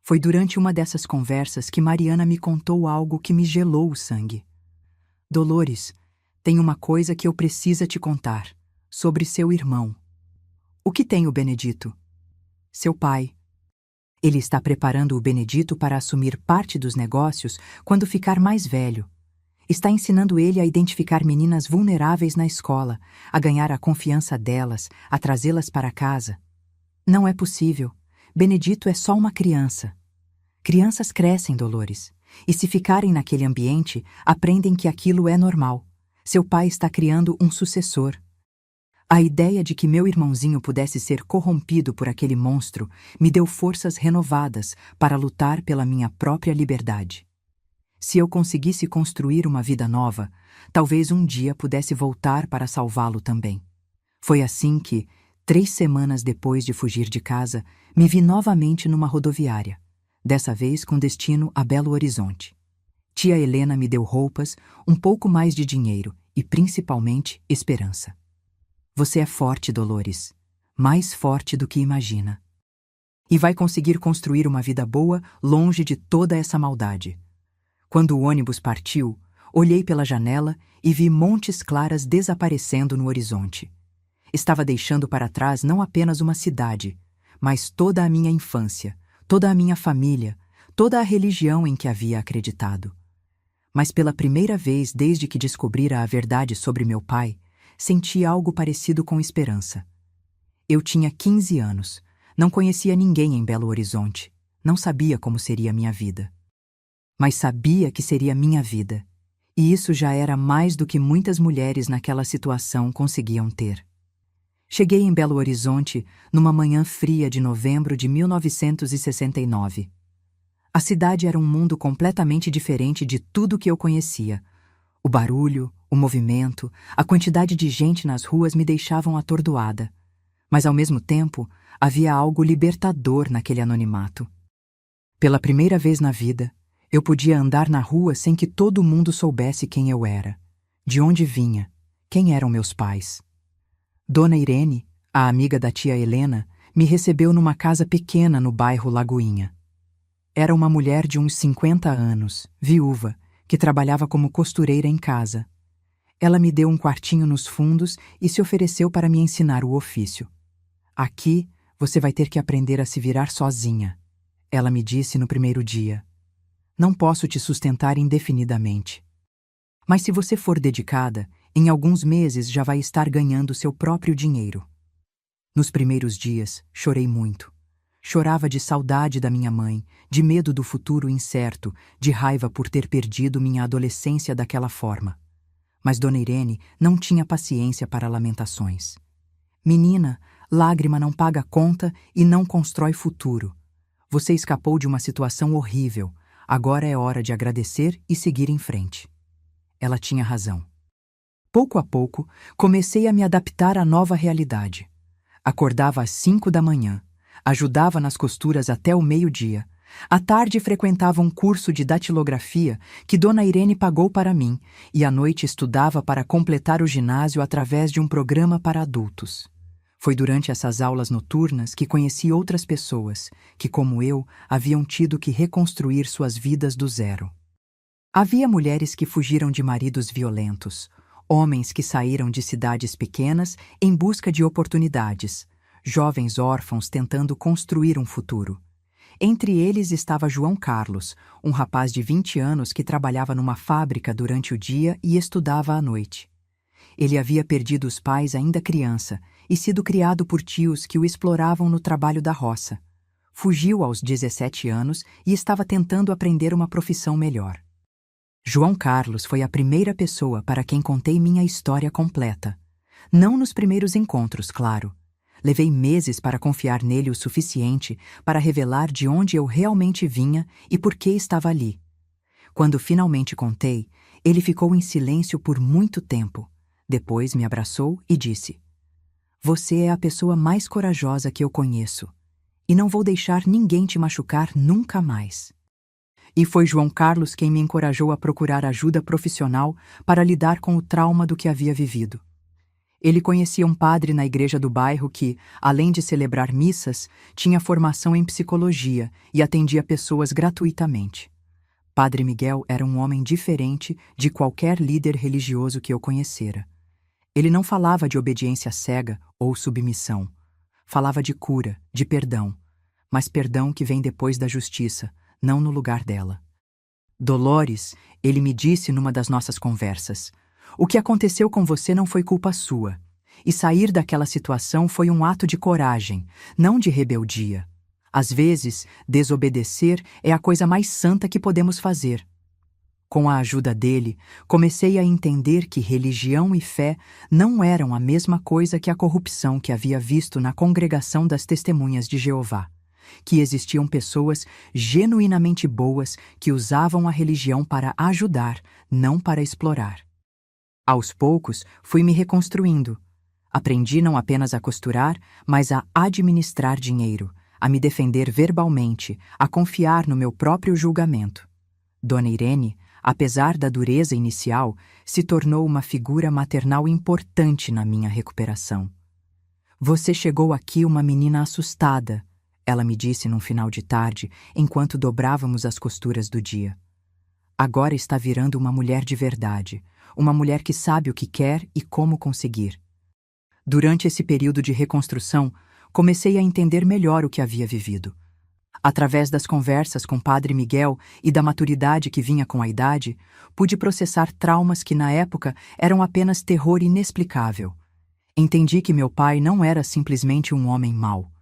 Foi durante uma dessas conversas que Mariana me contou algo que me gelou o sangue. Dolores, tem uma coisa que eu preciso te contar, sobre seu irmão. O que tem o Benedito? Seu pai. Ele está preparando o Benedito para assumir parte dos negócios quando ficar mais velho. Está ensinando ele a identificar meninas vulneráveis na escola, a ganhar a confiança delas, a trazê-las para casa. Não é possível. Benedito é só uma criança. Crianças crescem, Dolores, e se ficarem naquele ambiente, aprendem que aquilo é normal. Seu pai está criando um sucessor. A ideia de que meu irmãozinho pudesse ser corrompido por aquele monstro me deu forças renovadas para lutar pela minha própria liberdade. Se eu conseguisse construir uma vida nova, talvez um dia pudesse voltar para salvá-lo também. Foi assim que, 3 semanas depois de fugir de casa, me vi novamente numa rodoviária, dessa vez com destino a Belo Horizonte. Tia Helena me deu roupas, um pouco mais de dinheiro e, principalmente, esperança. Você é forte, Dolores, mais forte do que imagina. E vai conseguir construir uma vida boa longe de toda essa maldade. Quando o ônibus partiu, olhei pela janela e vi Montes Claros desaparecendo no horizonte. Estava deixando para trás não apenas uma cidade, mas toda a minha infância, toda a minha família, toda a religião em que havia acreditado. Mas pela primeira vez desde que descobrira a verdade sobre meu pai, senti algo parecido com esperança. Eu tinha 15 anos, não conhecia ninguém em Belo Horizonte, não sabia como seria a minha vida. Mas sabia que seria minha vida, e isso já era mais do que muitas mulheres naquela situação conseguiam ter. Cheguei em Belo Horizonte numa manhã fria de novembro de 1969. A cidade era um mundo completamente diferente de tudo que eu conhecia. O barulho, o movimento, a quantidade de gente nas ruas me deixavam atordoada. Mas, ao mesmo tempo, havia algo libertador naquele anonimato. Pela primeira vez na vida, eu podia andar na rua sem que todo mundo soubesse quem eu era, de onde vinha, quem eram meus pais. Dona Irene, a amiga da tia Helena, me recebeu numa casa pequena no bairro Lagoinha. Era uma mulher de uns 50 anos, viúva, que trabalhava como costureira em casa. Ela me deu um quartinho nos fundos e se ofereceu para me ensinar o ofício. Aqui, você vai ter que aprender a se virar sozinha, ela me disse no primeiro dia. Não posso te sustentar indefinidamente. Mas se você for dedicada, em alguns meses já vai estar ganhando seu próprio dinheiro. Nos primeiros dias, chorei muito. Chorava de saudade da minha mãe, de medo do futuro incerto, de raiva por ter perdido minha adolescência daquela forma. Mas Dona Irene não tinha paciência para lamentações. Menina, lágrima não paga conta e não constrói futuro. Você escapou de uma situação horrível. Agora é hora de agradecer e seguir em frente. Ela tinha razão. Pouco a pouco, comecei a me adaptar à nova realidade. Acordava às 5 da manhã, ajudava nas costuras até o meio-dia. À tarde frequentava um curso de datilografia que Dona Irene pagou para mim e à noite estudava para completar o ginásio através de um programa para adultos. Foi durante essas aulas noturnas que conheci outras pessoas que, como eu, haviam tido que reconstruir suas vidas do zero. Havia mulheres que fugiram de maridos violentos, homens que saíram de cidades pequenas em busca de oportunidades, jovens órfãos tentando construir um futuro. Entre eles estava João Carlos, um rapaz de 20 anos que trabalhava numa fábrica durante o dia e estudava à noite. Ele havia perdido os pais ainda criança e sido criado por tios que o exploravam no trabalho da roça. Fugiu aos 17 anos e estava tentando aprender uma profissão melhor. João Carlos foi a primeira pessoa para quem contei minha história completa. Não nos primeiros encontros, claro. Levei meses para confiar nele o suficiente para revelar de onde eu realmente vinha e por que estava ali. Quando finalmente contei, ele ficou em silêncio por muito tempo. Depois me abraçou e disse: "Você é a pessoa mais corajosa que eu conheço, e não vou deixar ninguém te machucar nunca mais." E foi João Carlos quem me encorajou a procurar ajuda profissional para lidar com o trauma do que havia vivido. Ele conhecia um padre na igreja do bairro que, além de celebrar missas, tinha formação em psicologia e atendia pessoas gratuitamente. Padre Miguel era um homem diferente de qualquer líder religioso que eu conhecera. Ele não falava de obediência cega ou submissão. Falava de cura, de perdão, mas perdão que vem depois da justiça, não no lugar dela. "Dolores", ele me disse numa das nossas conversas, "o que aconteceu com você não foi culpa sua. E sair daquela situação foi um ato de coragem, não de rebeldia. Às vezes, desobedecer é a coisa mais santa que podemos fazer." Com a ajuda dele, comecei a entender que religião e fé não eram a mesma coisa que a corrupção que havia visto na congregação das Testemunhas de Jeová. Que existiam pessoas genuinamente boas que usavam a religião para ajudar, não para explorar. Aos poucos, fui me reconstruindo. Aprendi não apenas a costurar, mas a administrar dinheiro, a me defender verbalmente, a confiar no meu próprio julgamento. Dona Irene, apesar da dureza inicial, se tornou uma figura maternal importante na minha recuperação. "Você chegou aqui uma menina assustada", ela me disse num final de tarde, enquanto dobrávamos as costuras do dia. "Agora está virando uma mulher de verdade, uma mulher que sabe o que quer e como conseguir." Durante esse período de reconstrução, comecei a entender melhor o que havia vivido. Através das conversas com Padre Miguel e da maturidade que vinha com a idade, pude processar traumas que na época eram apenas terror inexplicável. Entendi que meu pai não era simplesmente um homem mau.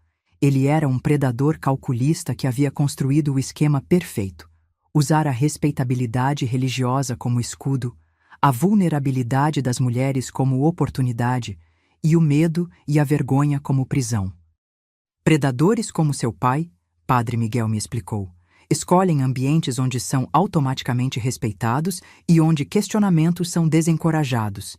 Ele era um predador calculista que havia construído o esquema perfeito: usar a respeitabilidade religiosa como escudo, a vulnerabilidade das mulheres como oportunidade e o medo e a vergonha como prisão. Predadores como seu pai, Padre Miguel me explicou, escolhem ambientes onde são automaticamente respeitados e onde questionamentos são desencorajados.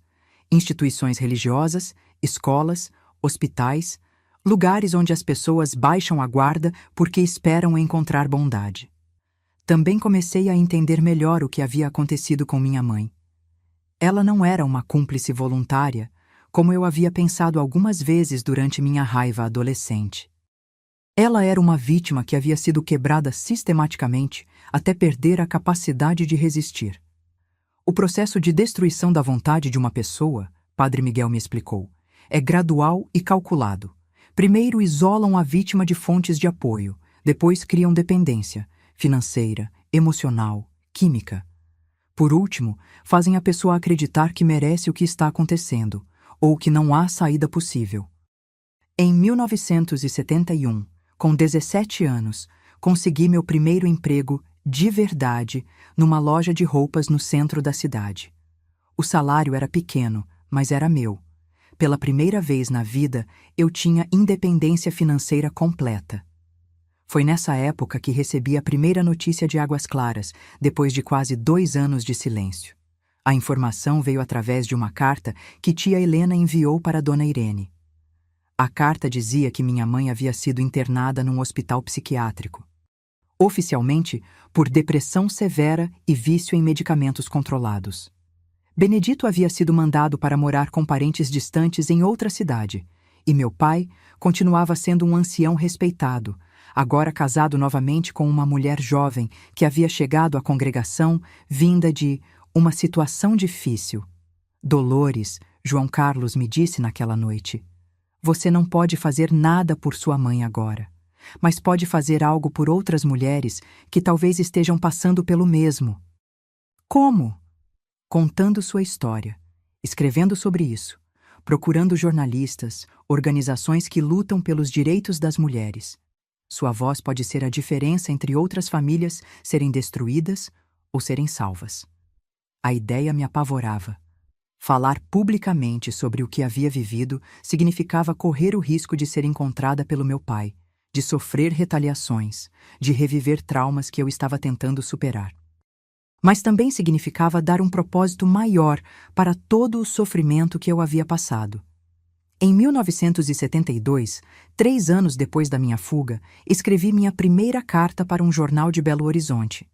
Instituições religiosas, escolas, hospitais, lugares onde as pessoas baixam a guarda porque esperam encontrar bondade. Também comecei a entender melhor o que havia acontecido com minha mãe. Ela não era uma cúmplice voluntária, como eu havia pensado algumas vezes durante minha raiva adolescente. Ela era uma vítima que havia sido quebrada sistematicamente até perder a capacidade de resistir. O processo de destruição da vontade de uma pessoa, Padre Miguel me explicou, é gradual e calculado. Primeiro isolam a vítima de fontes de apoio, depois criam dependência financeira, emocional, química. Por último, fazem a pessoa acreditar que merece o que está acontecendo, ou que não há saída possível. Em 1971, com 17 anos, consegui meu primeiro emprego, de verdade, numa loja de roupas no centro da cidade. O salário era pequeno, mas era meu. Pela primeira vez na vida, eu tinha independência financeira completa. Foi nessa época que recebi a primeira notícia de Águas Claras, depois de quase 2 anos de silêncio. A informação veio através de uma carta que tia Helena enviou para Dona Irene. A carta dizia que minha mãe havia sido internada num hospital psiquiátrico. Oficialmente, por depressão severa e vício em medicamentos controlados. Benedito havia sido mandado para morar com parentes distantes em outra cidade, e meu pai continuava sendo um ancião respeitado, agora casado novamente com uma mulher jovem que havia chegado à congregação vinda de uma situação difícil. Dolores, João Carlos me disse naquela noite: "Você não pode fazer nada por sua mãe agora, mas pode fazer algo por outras mulheres que talvez estejam passando pelo mesmo." Como? Contando sua história, escrevendo sobre isso, procurando jornalistas, organizações que lutam pelos direitos das mulheres. Sua voz pode ser a diferença entre outras famílias serem destruídas ou serem salvas. A ideia me apavorava. Falar publicamente sobre o que havia vivido significava correr o risco de ser encontrada pelo meu pai, de sofrer retaliações, de reviver traumas que eu estava tentando superar. Mas também significava dar um propósito maior para todo o sofrimento que eu havia passado. Em 1972, 3 anos depois da minha fuga, escrevi minha primeira carta para um jornal de Belo Horizonte.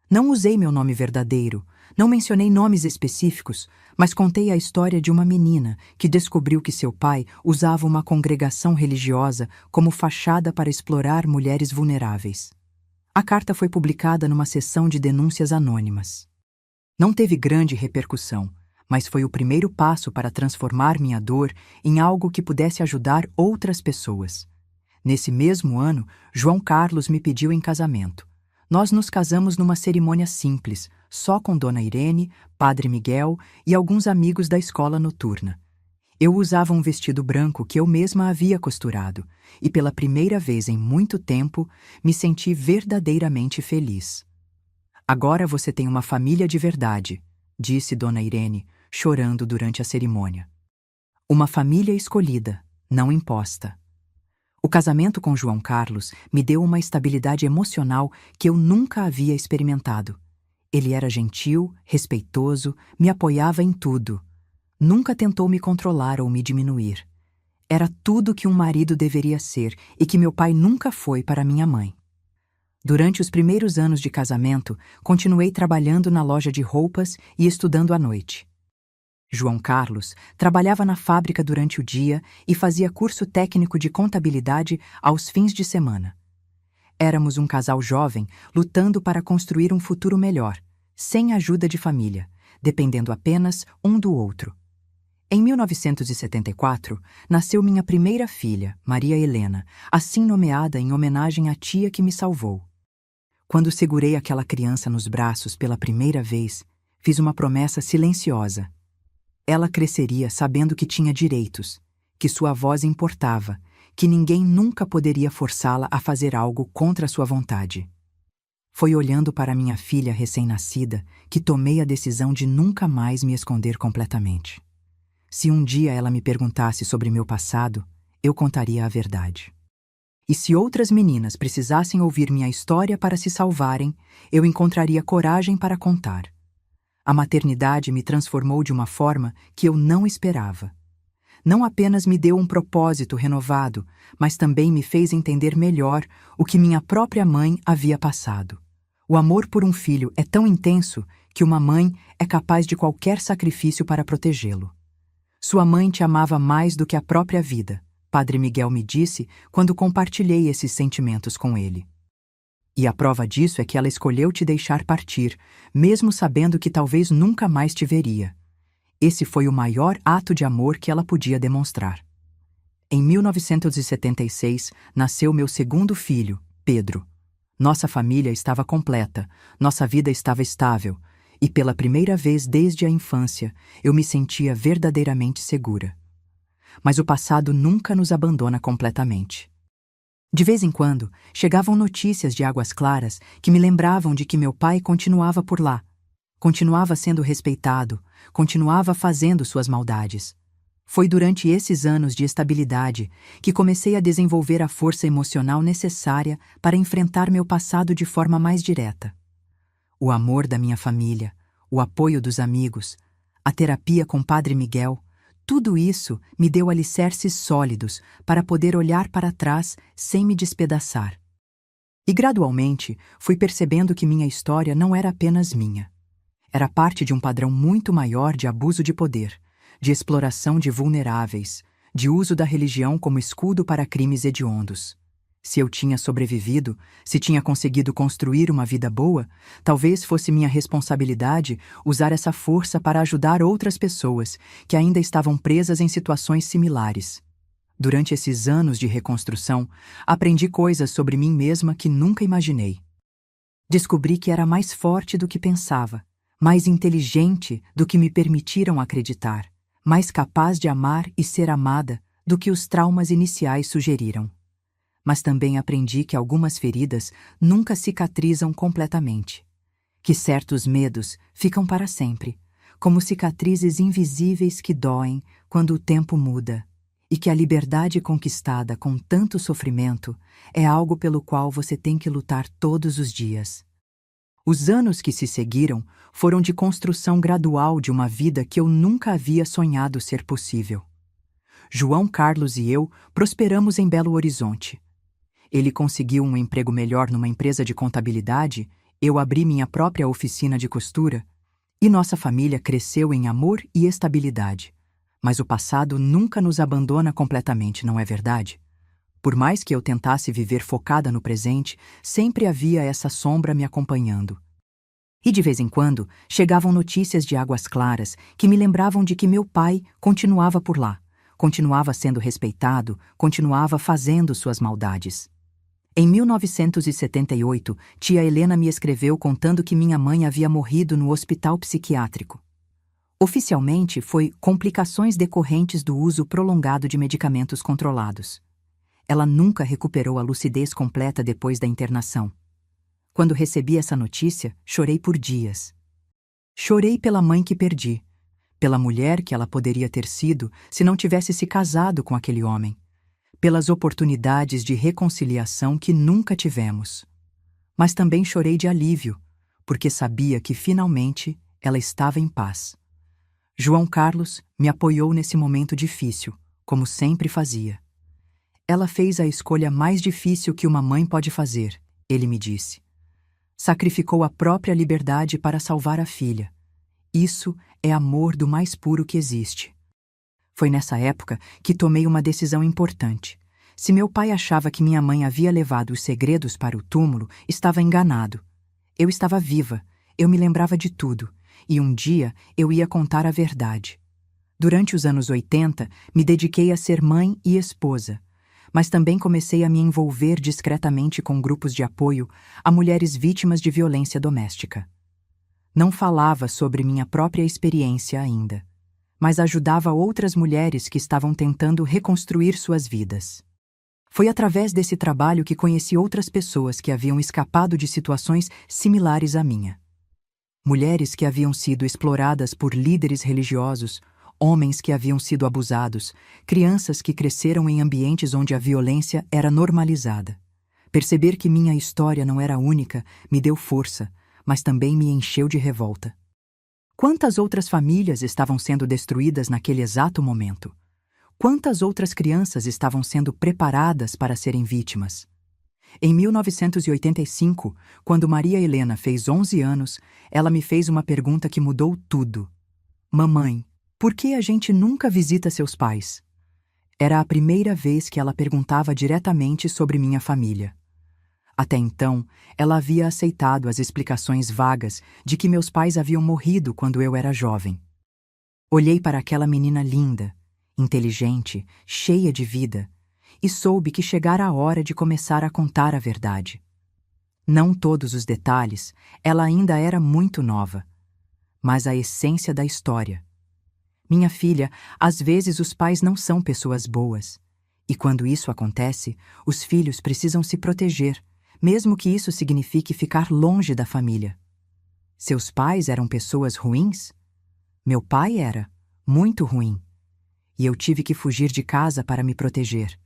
Não usei meu nome verdadeiro, não mencionei nomes específicos, mas contei a história de uma menina que descobriu que seu pai usava uma congregação religiosa como fachada para explorar mulheres vulneráveis. A carta foi publicada numa seção de denúncias anônimas. Não teve grande repercussão, mas foi o primeiro passo para transformar minha dor em algo que pudesse ajudar outras pessoas. Nesse mesmo ano, João Carlos me pediu em casamento. Nós nos casamos numa cerimônia simples, só com Dona Irene, Padre Miguel e alguns amigos da escola noturna. Eu usava um vestido branco que eu mesma havia costurado, e pela primeira vez em muito tempo, me senti verdadeiramente feliz. "Agora você tem uma família de verdade", disse Dona Irene, chorando durante a cerimônia. "Uma família escolhida, não imposta." O casamento com João Carlos me deu uma estabilidade emocional que eu nunca havia experimentado. Ele era gentil, respeitoso, me apoiava em tudo. Nunca tentou me controlar ou me diminuir. Era tudo que um marido deveria ser e que meu pai nunca foi para minha mãe. Durante os primeiros anos de casamento, continuei trabalhando na loja de roupas e estudando à noite. João Carlos trabalhava na fábrica durante o dia e fazia curso técnico de contabilidade aos fins de semana. Éramos um casal jovem lutando para construir um futuro melhor, sem ajuda de família, dependendo apenas um do outro. Em 1974, nasceu minha primeira filha, Maria Helena, assim nomeada em homenagem à tia que me salvou. Quando segurei aquela criança nos braços pela primeira vez, fiz uma promessa silenciosa. Ela cresceria sabendo que tinha direitos, que sua voz importava, que ninguém nunca poderia forçá-la a fazer algo contra sua vontade. Foi olhando para minha filha recém-nascida que tomei a decisão de nunca mais me esconder completamente. Se um dia ela me perguntasse sobre meu passado, eu contaria a verdade. E se outras meninas precisassem ouvir minha história para se salvarem, eu encontraria coragem para contar. A maternidade me transformou de uma forma que eu não esperava. Não apenas me deu um propósito renovado, mas também me fez entender melhor o que minha própria mãe havia passado. O amor por um filho é tão intenso que uma mãe é capaz de qualquer sacrifício para protegê-lo. Sua mãe te amava mais do que a própria vida, Padre Miguel me disse quando compartilhei esses sentimentos com ele. E a prova disso é que ela escolheu te deixar partir, mesmo sabendo que talvez nunca mais te veria. Esse foi o maior ato de amor que ela podia demonstrar. Em 1976, nasceu meu segundo filho, Pedro. Nossa família estava completa, nossa vida estava estável, e pela primeira vez desde a infância eu me sentia verdadeiramente segura. Mas o passado nunca nos abandona completamente. De vez em quando, chegavam notícias de Águas Claras que me lembravam de que meu pai continuava por lá, continuava sendo respeitado, continuava fazendo suas maldades. Foi durante esses anos de estabilidade que comecei a desenvolver a força emocional necessária para enfrentar meu passado de forma mais direta. O amor da minha família, o apoio dos amigos, a terapia com Padre Miguel, tudo isso me deu alicerces sólidos para poder olhar para trás sem me despedaçar. E gradualmente fui percebendo que minha história não era apenas minha. Era parte de um padrão muito maior de abuso de poder, de exploração de vulneráveis, de uso da religião como escudo para crimes hediondos. Se eu tinha sobrevivido, se tinha conseguido construir uma vida boa, talvez fosse minha responsabilidade usar essa força para ajudar outras pessoas que ainda estavam presas em situações similares. Durante esses anos de reconstrução, aprendi coisas sobre mim mesma que nunca imaginei. Descobri que era mais forte do que pensava, mais inteligente do que me permitiram acreditar, mais capaz de amar e ser amada do que os traumas iniciais sugeriram. Mas também aprendi que algumas feridas nunca cicatrizam completamente, que certos medos ficam para sempre, como cicatrizes invisíveis que doem quando o tempo muda, e que a liberdade conquistada com tanto sofrimento é algo pelo qual você tem que lutar todos os dias. Os anos que se seguiram foram de construção gradual de uma vida que eu nunca havia sonhado ser possível. João Carlos e eu prosperamos em Belo Horizonte. Ele conseguiu um emprego melhor numa empresa de contabilidade, eu abri minha própria oficina de costura, e nossa família cresceu em amor e estabilidade. Mas o passado nunca nos abandona completamente, não é verdade? Por mais que eu tentasse viver focada no presente, sempre havia essa sombra me acompanhando. E de vez em quando, chegavam notícias de Águas Claras que me lembravam de que meu pai continuava por lá, continuava sendo respeitado, continuava fazendo suas maldades. Em 1978, tia Helena me escreveu contando que minha mãe havia morrido no hospital psiquiátrico. Oficialmente, foi complicações decorrentes do uso prolongado de medicamentos controlados. Ela nunca recuperou a lucidez completa depois da internação. Quando recebi essa notícia, chorei por dias. Chorei pela mãe que perdi, pela mulher que ela poderia ter sido se não tivesse se casado com aquele homem, pelas oportunidades de reconciliação que nunca tivemos. Mas também chorei de alívio, porque sabia que finalmente ela estava em paz. João Carlos me apoiou nesse momento difícil, como sempre fazia. Ela fez a escolha mais difícil que uma mãe pode fazer, ele me disse. Sacrificou a própria liberdade para salvar a filha. Isso é amor do mais puro que existe. Foi nessa época que tomei uma decisão importante. Se meu pai achava que minha mãe havia levado os segredos para o túmulo, estava enganado. Eu estava viva, eu me lembrava de tudo, e um dia eu ia contar a verdade. Durante os anos 80, me dediquei a ser mãe e esposa, mas também comecei a me envolver discretamente com grupos de apoio a mulheres vítimas de violência doméstica. Não falava sobre minha própria experiência ainda, mas ajudava outras mulheres que estavam tentando reconstruir suas vidas. Foi através desse trabalho que conheci outras pessoas que haviam escapado de situações similares à minha. Mulheres que haviam sido exploradas por líderes religiosos, homens que haviam sido abusados, crianças que cresceram em ambientes onde a violência era normalizada. Perceber que minha história não era única me deu força, mas também me encheu de revolta. Quantas outras famílias estavam sendo destruídas naquele exato momento? Quantas outras crianças estavam sendo preparadas para serem vítimas? Em 1985, quando Maria Helena fez 11 anos, ela me fez uma pergunta que mudou tudo. Mamãe, por que a gente nunca visita seus pais? Era a primeira vez que ela perguntava diretamente sobre minha família. Até então, ela havia aceitado as explicações vagas de que meus pais haviam morrido quando eu era jovem. Olhei para aquela menina linda, inteligente, cheia de vida, e soube que chegara a hora de começar a contar a verdade. Não todos os detalhes, ela ainda era muito nova. Mas a essência da história. Minha filha, às vezes os pais não são pessoas boas. E quando isso acontece, os filhos precisam se proteger, mesmo que isso signifique ficar longe da família. Seus pais eram pessoas ruins? Meu pai era, muito ruim. E eu tive que fugir de casa para me proteger.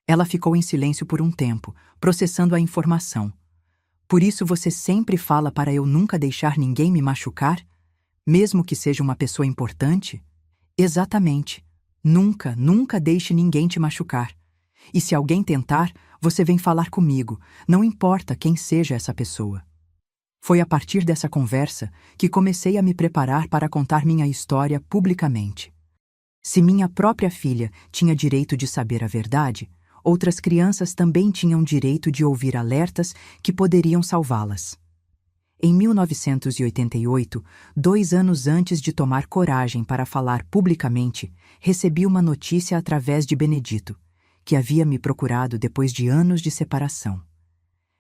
Ela ficou em silêncio por um tempo, processando a informação. Por isso você sempre fala para eu nunca deixar ninguém me machucar? Mesmo que seja uma pessoa importante? Exatamente. Nunca, nunca deixe ninguém te machucar. E se alguém tentar, você vem falar comigo, não importa quem seja essa pessoa. Foi a partir dessa conversa que comecei a me preparar para contar minha história publicamente. Se minha própria filha tinha direito de saber a verdade, outras crianças também tinham direito de ouvir alertas que poderiam salvá-las. Em 1988, 2 anos antes de tomar coragem para falar publicamente, recebi uma notícia através de Benedito, que havia me procurado depois de anos de separação.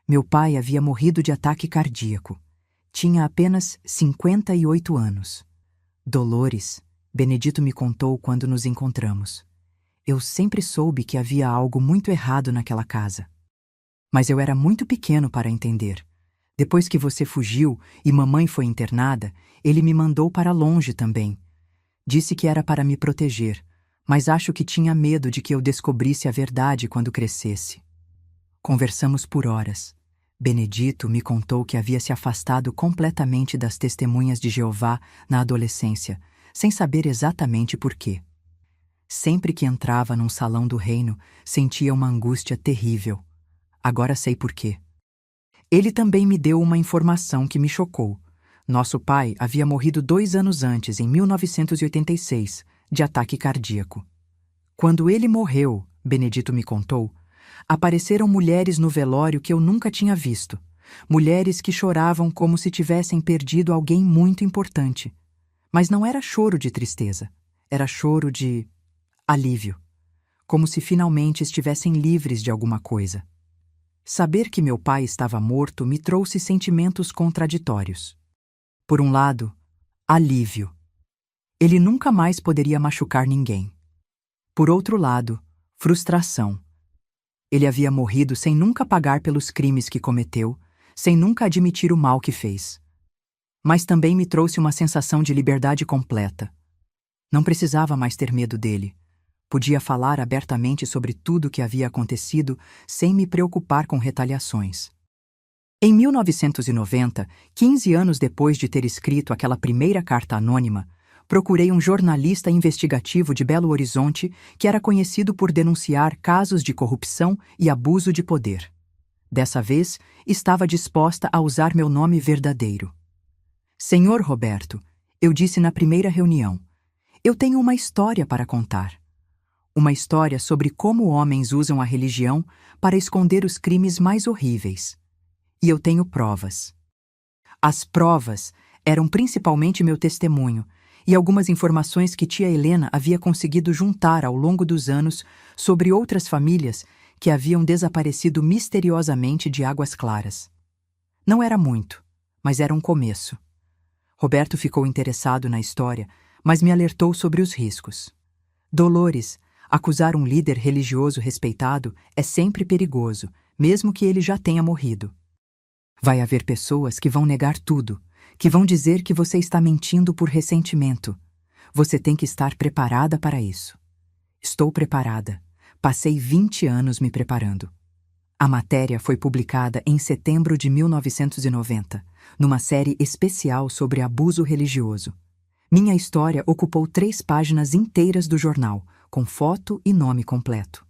Meu pai havia morrido de ataque cardíaco. Tinha apenas 58 anos. Dolores, Benedito me contou quando nos encontramos. Eu sempre soube que havia algo muito errado naquela casa. Mas eu era muito pequeno para entender. Depois que você fugiu e mamãe foi internada, ele me mandou para longe também. Disse que era para me proteger, mas acho que tinha medo de que eu descobrisse a verdade quando crescesse. Conversamos por horas. Benedito me contou que havia se afastado completamente das testemunhas de Jeová na adolescência, sem saber exatamente por quê. Sempre que entrava num salão do reino, sentia uma angústia terrível. Agora sei por quê. Ele também me deu uma informação que me chocou. Nosso pai havia morrido 2 anos antes, em 1986, de ataque cardíaco. Quando ele morreu, Benedito me contou, apareceram mulheres no velório que eu nunca tinha visto. Mulheres que choravam como se tivessem perdido alguém muito importante. Mas não era choro de tristeza, era choro de alívio. Como se finalmente estivessem livres de alguma coisa. Saber que meu pai estava morto me trouxe sentimentos contraditórios. Por um lado, alívio. Ele nunca mais poderia machucar ninguém. Por outro lado, frustração. Ele havia morrido sem nunca pagar pelos crimes que cometeu, sem nunca admitir o mal que fez. Mas também me trouxe uma sensação de liberdade completa. Não precisava mais ter medo dele. Podia falar abertamente sobre tudo o que havia acontecido sem me preocupar com retaliações. Em 1990, 15 anos depois de ter escrito aquela primeira carta anônima, procurei um jornalista investigativo de Belo Horizonte que era conhecido por denunciar casos de corrupção e abuso de poder. Dessa vez, estava disposta a usar meu nome verdadeiro. Senhor Roberto, eu disse na primeira reunião, eu tenho uma história para contar. Uma história sobre como homens usam a religião para esconder os crimes mais horríveis. E eu tenho provas. As provas eram principalmente meu testemunho e algumas informações que tia Helena havia conseguido juntar ao longo dos anos sobre outras famílias que haviam desaparecido misteriosamente de Águas Claras. Não era muito, mas era um começo. Roberto ficou interessado na história, mas me alertou sobre os riscos. Dolores, acusar um líder religioso respeitado é sempre perigoso, mesmo que ele já tenha morrido. Vai haver pessoas que vão negar tudo, que vão dizer que você está mentindo por ressentimento. Você tem que estar preparada para isso. Estou preparada. Passei 20 anos me preparando. A matéria foi publicada em setembro de 1990, numa série especial sobre abuso religioso. Minha história ocupou 3 páginas inteiras do jornal, com foto e nome completo.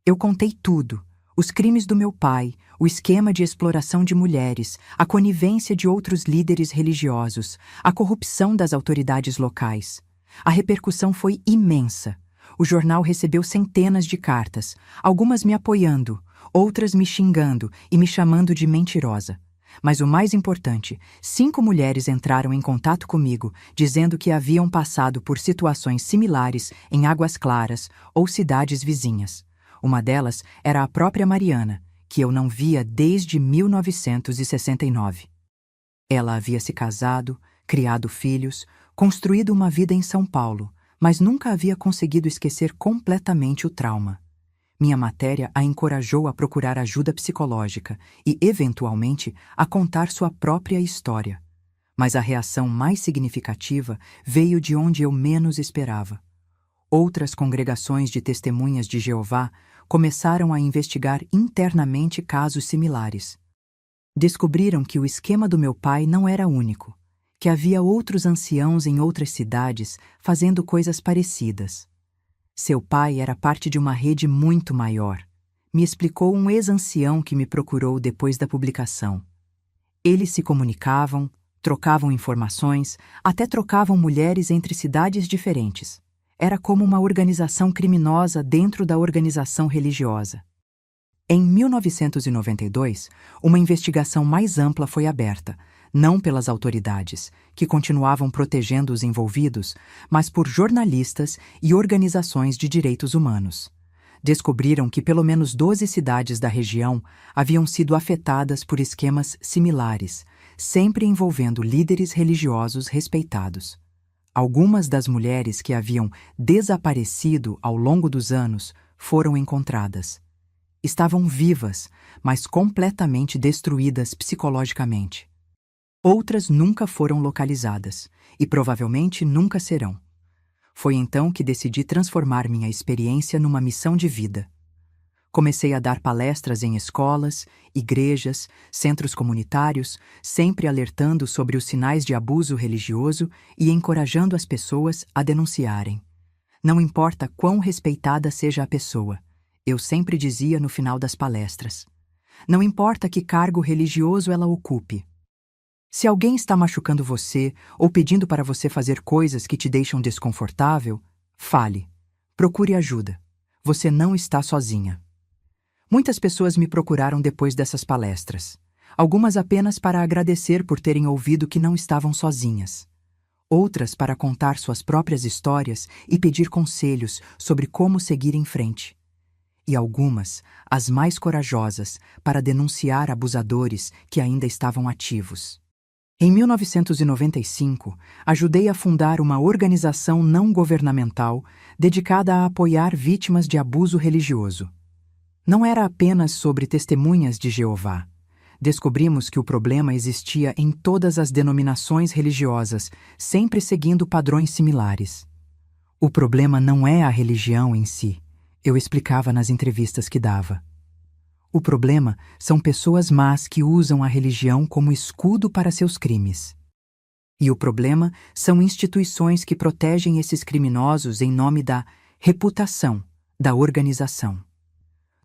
Eu contei tudo, os crimes do meu pai, o esquema de exploração de mulheres, a conivência de outros líderes religiosos, a corrupção das autoridades locais. A repercussão foi imensa. O jornal recebeu centenas de cartas, algumas me apoiando, outras me xingando e me chamando de mentirosa. Mas o mais importante, 5 mulheres entraram em contato comigo, dizendo que haviam passado por situações similares em Águas Claras ou cidades vizinhas. Uma delas era a própria Mariana, que eu não via desde 1969. Ela havia se casado, criado filhos, construído uma vida em São Paulo, mas nunca havia conseguido esquecer completamente o trauma. Minha matéria a encorajou a procurar ajuda psicológica e, eventualmente, a contar sua própria história. Mas a reação mais significativa veio de onde eu menos esperava. Outras congregações de testemunhas de Jeová começaram a investigar internamente casos similares. Descobriram que o esquema do meu pai não era único, que havia outros anciãos em outras cidades fazendo coisas parecidas. Seu pai era parte de uma rede muito maior, me explicou um ex-ancião que me procurou depois da publicação. Eles se comunicavam, trocavam informações, até trocavam mulheres entre cidades diferentes. Era como uma organização criminosa dentro da organização religiosa. Em 1992, uma investigação mais ampla foi aberta, não pelas autoridades, que continuavam protegendo os envolvidos, mas por jornalistas e organizações de direitos humanos. Descobriram que pelo menos 12 cidades da região haviam sido afetadas por esquemas similares, sempre envolvendo líderes religiosos respeitados. Algumas das mulheres que haviam desaparecido ao longo dos anos foram encontradas. Estavam vivas, mas completamente destruídas psicologicamente. Outras nunca foram localizadas, e provavelmente nunca serão. Foi então que decidi transformar minha experiência numa missão de vida. Comecei a dar palestras em escolas, igrejas, centros comunitários, sempre alertando sobre os sinais de abuso religioso e encorajando as pessoas a denunciarem. Não importa quão respeitada seja a pessoa, eu sempre dizia no final das palestras. Não importa que cargo religioso ela ocupe. Se alguém está machucando você ou pedindo para você fazer coisas que te deixam desconfortável, fale. Procure ajuda. Você não está sozinha. Muitas pessoas me procuraram depois dessas palestras. Algumas apenas para agradecer por terem ouvido que não estavam sozinhas. Outras para contar suas próprias histórias e pedir conselhos sobre como seguir em frente. E algumas, as mais corajosas, para denunciar abusadores que ainda estavam ativos. Em 1995, ajudei a fundar uma organização não governamental dedicada a apoiar vítimas de abuso religioso. Não era apenas sobre testemunhas de Jeová. Descobrimos que o problema existia em todas as denominações religiosas, sempre seguindo padrões similares. O problema não é a religião em si, eu explicava nas entrevistas que dava. O problema são pessoas más que usam a religião como escudo para seus crimes. E o problema são instituições que protegem esses criminosos em nome da reputação da organização.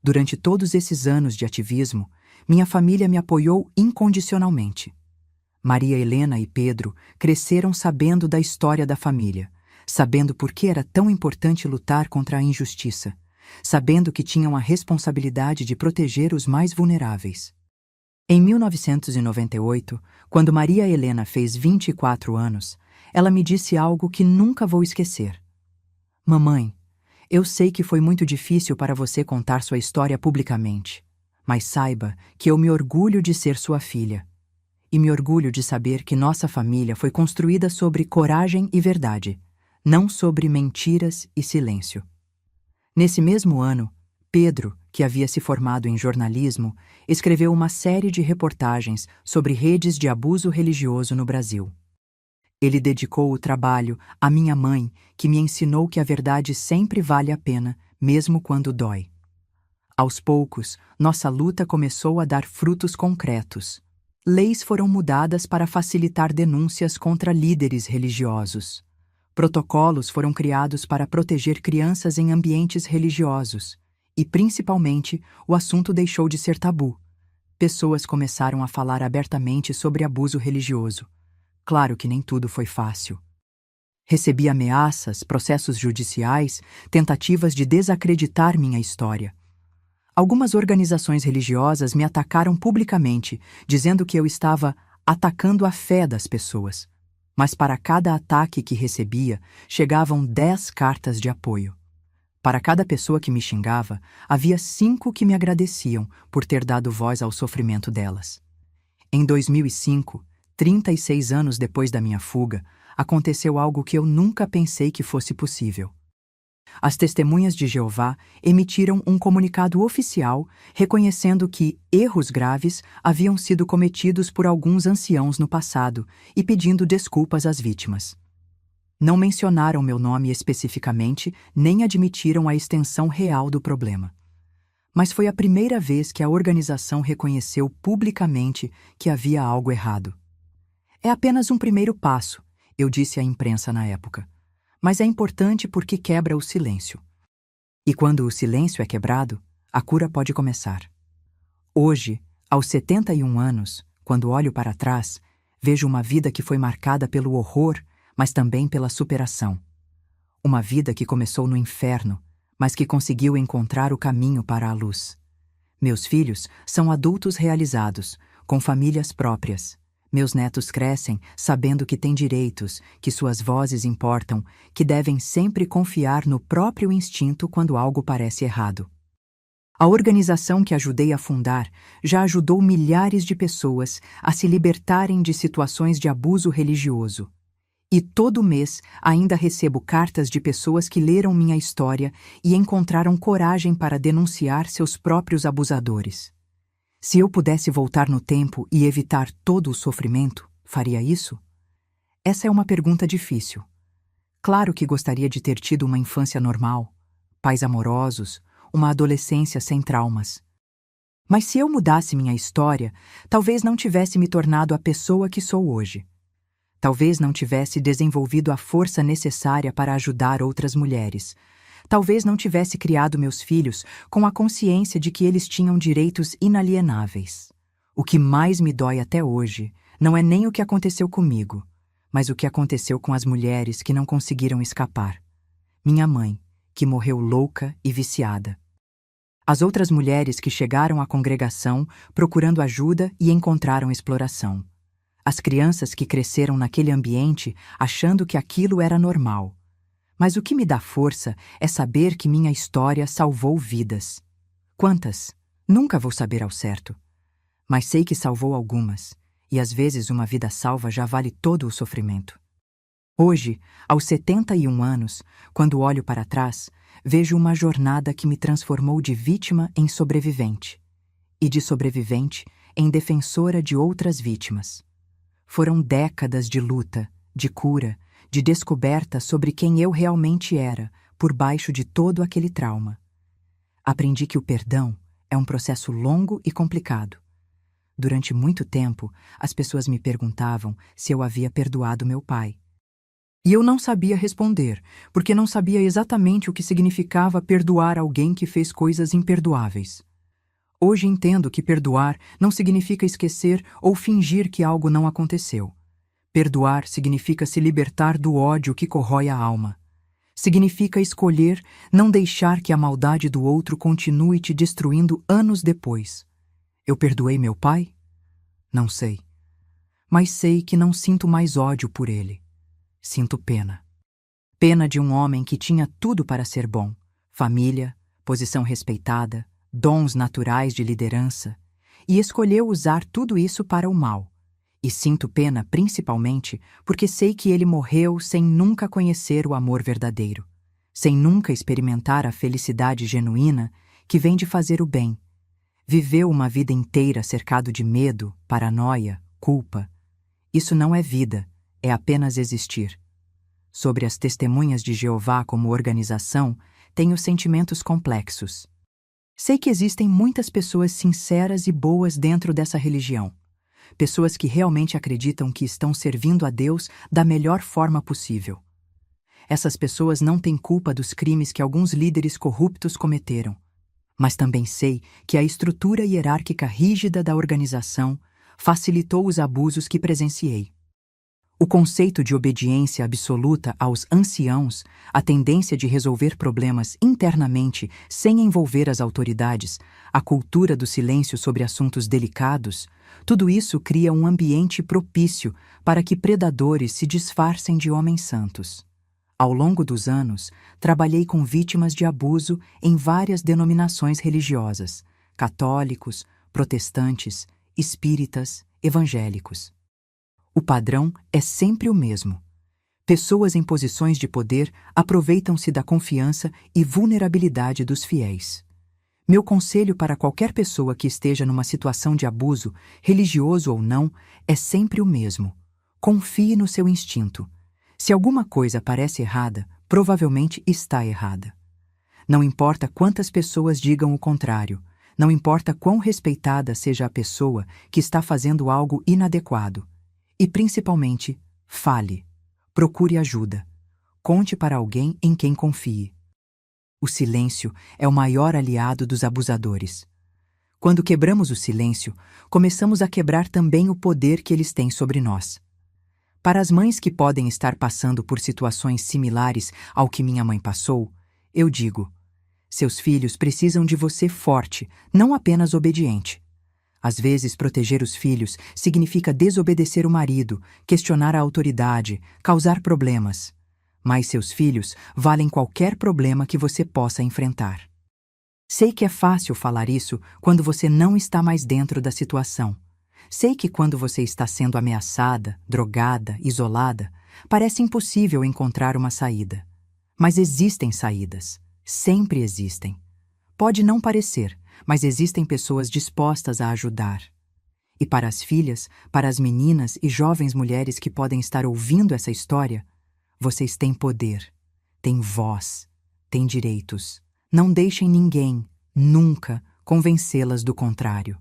Durante todos esses anos de ativismo, minha família me apoiou incondicionalmente. Maria Helena e Pedro cresceram sabendo da história da família, sabendo por que era tão importante lutar contra a injustiça, sabendo que tinham a responsabilidade de proteger os mais vulneráveis. Em 1998, quando Maria Helena fez 24 anos, ela me disse algo que nunca vou esquecer. Mamãe, eu sei que foi muito difícil para você contar sua história publicamente, mas saiba que eu me orgulho de ser sua filha. E me orgulho de saber que nossa família foi construída sobre coragem e verdade, não sobre mentiras e silêncio. Nesse mesmo ano, Pedro, que havia se formado em jornalismo, escreveu uma série de reportagens sobre redes de abuso religioso no Brasil. Ele dedicou o trabalho à minha mãe, que me ensinou que a verdade sempre vale a pena, mesmo quando dói. Aos poucos, nossa luta começou a dar frutos concretos. Leis foram mudadas para facilitar denúncias contra líderes religiosos. Protocolos foram criados para proteger crianças em ambientes religiosos. E, principalmente, o assunto deixou de ser tabu. Pessoas começaram a falar abertamente sobre abuso religioso. Claro que nem tudo foi fácil. Recebi ameaças, processos judiciais, tentativas de desacreditar minha história. Algumas organizações religiosas me atacaram publicamente, dizendo que eu estava atacando a fé das pessoas. Mas para cada ataque que recebia, chegavam 10 cartas de apoio. Para cada pessoa que me xingava, havia 5 que me agradeciam por ter dado voz ao sofrimento delas. Em 2005, 36 anos depois da minha fuga, aconteceu algo que eu nunca pensei que fosse possível. As Testemunhas de Jeová emitiram um comunicado oficial reconhecendo que erros graves haviam sido cometidos por alguns anciãos no passado e pedindo desculpas às vítimas. Não mencionaram meu nome especificamente, nem admitiram a extensão real do problema. Mas foi a primeira vez que a organização reconheceu publicamente que havia algo errado. É apenas um primeiro passo, eu disse à imprensa na época. Mas é importante porque quebra o silêncio. E quando o silêncio é quebrado, a cura pode começar. Hoje, aos 71 anos, quando olho para trás, vejo uma vida que foi marcada pelo horror, mas também pela superação. Uma vida que começou no inferno, mas que conseguiu encontrar o caminho para a luz. Meus filhos são adultos realizados, com famílias próprias. Meus netos crescem sabendo que têm direitos, que suas vozes importam, que devem sempre confiar no próprio instinto quando algo parece errado. A organização que ajudei a fundar já ajudou milhares de pessoas a se libertarem de situações de abuso religioso. E todo mês ainda recebo cartas de pessoas que leram minha história e encontraram coragem para denunciar seus próprios abusadores. Se eu pudesse voltar no tempo e evitar todo o sofrimento, faria isso? Essa é uma pergunta difícil. Claro que gostaria de ter tido uma infância normal, pais amorosos, uma adolescência sem traumas. Mas se eu mudasse minha história, talvez não tivesse me tornado a pessoa que sou hoje. Talvez não tivesse desenvolvido a força necessária para ajudar outras mulheres. Talvez não tivesse criado meus filhos com a consciência de que eles tinham direitos inalienáveis. O que mais me dói até hoje não é nem o que aconteceu comigo, mas o que aconteceu com as mulheres que não conseguiram escapar. Minha mãe, que morreu louca e viciada. As outras mulheres que chegaram à congregação procurando ajuda e encontraram exploração. As crianças que cresceram naquele ambiente achando que aquilo era normal. Mas o que me dá força é saber que minha história salvou vidas. Quantas? Nunca vou saber ao certo. Mas sei que salvou algumas, e às vezes uma vida salva já vale todo o sofrimento. Hoje, aos 71 anos, quando olho para trás, vejo uma jornada que me transformou de vítima em sobrevivente, e de sobrevivente em defensora de outras vítimas. Foram décadas de luta, de cura, de descoberta sobre quem eu realmente era, por baixo de todo aquele trauma. Aprendi que o perdão é um processo longo e complicado. Durante muito tempo, as pessoas me perguntavam se eu havia perdoado meu pai. E eu não sabia responder, porque não sabia exatamente o que significava perdoar alguém que fez coisas imperdoáveis. Hoje entendo que perdoar não significa esquecer ou fingir que algo não aconteceu. Perdoar significa se libertar do ódio que corrói a alma. Significa escolher não deixar que a maldade do outro continue te destruindo anos depois. Eu perdoei meu pai? Não sei. Mas sei que não sinto mais ódio por ele. Sinto pena. Pena de um homem que tinha tudo para ser bom: família, posição respeitada, dons naturais de liderança, e escolheu usar tudo isso para o mal. E sinto pena principalmente porque sei que ele morreu sem nunca conhecer o amor verdadeiro, sem nunca experimentar a felicidade genuína que vem de fazer o bem. Viveu uma vida inteira cercado de medo, paranoia, culpa. Isso não é vida, é apenas existir. Sobre as Testemunhas de Jeová como organização, tenho sentimentos complexos. Sei que existem muitas pessoas sinceras e boas dentro dessa religião. Pessoas que realmente acreditam que estão servindo a Deus da melhor forma possível. Essas pessoas não têm culpa dos crimes que alguns líderes corruptos cometeram. Mas também sei que a estrutura hierárquica rígida da organização facilitou os abusos que presenciei. O conceito de obediência absoluta aos anciãos, a tendência de resolver problemas internamente sem envolver as autoridades, a cultura do silêncio sobre assuntos delicados, tudo isso cria um ambiente propício para que predadores se disfarcem de homens santos. Ao longo dos anos, trabalhei com vítimas de abuso em várias denominações religiosas: católicos, protestantes, espíritas, evangélicos. O padrão é sempre o mesmo. Pessoas em posições de poder aproveitam-se da confiança e vulnerabilidade dos fiéis. Meu conselho para qualquer pessoa que esteja numa situação de abuso, religioso ou não, é sempre o mesmo. Confie no seu instinto. Se alguma coisa parece errada, provavelmente está errada. Não importa quantas pessoas digam o contrário, não importa quão respeitada seja a pessoa que está fazendo algo inadequado. E, principalmente, fale. Procure ajuda. Conte para alguém em quem confie. O silêncio é o maior aliado dos abusadores. Quando quebramos o silêncio, começamos a quebrar também o poder que eles têm sobre nós. Para as mães que podem estar passando por situações similares ao que minha mãe passou, eu digo: seus filhos precisam de você forte, não apenas obediente. Às vezes, proteger os filhos significa desobedecer o marido, questionar a autoridade, causar problemas. Mas seus filhos valem qualquer problema que você possa enfrentar. Sei que é fácil falar isso quando você não está mais dentro da situação. Sei que quando você está sendo ameaçada, drogada, isolada, parece impossível encontrar uma saída. Mas existem saídas. Sempre existem. Pode não parecer, mas existem pessoas dispostas a ajudar. E para as filhas, para as meninas e jovens mulheres que podem estar ouvindo essa história, vocês têm poder, têm voz, têm direitos. Não deixem ninguém, nunca, convencê-las do contrário.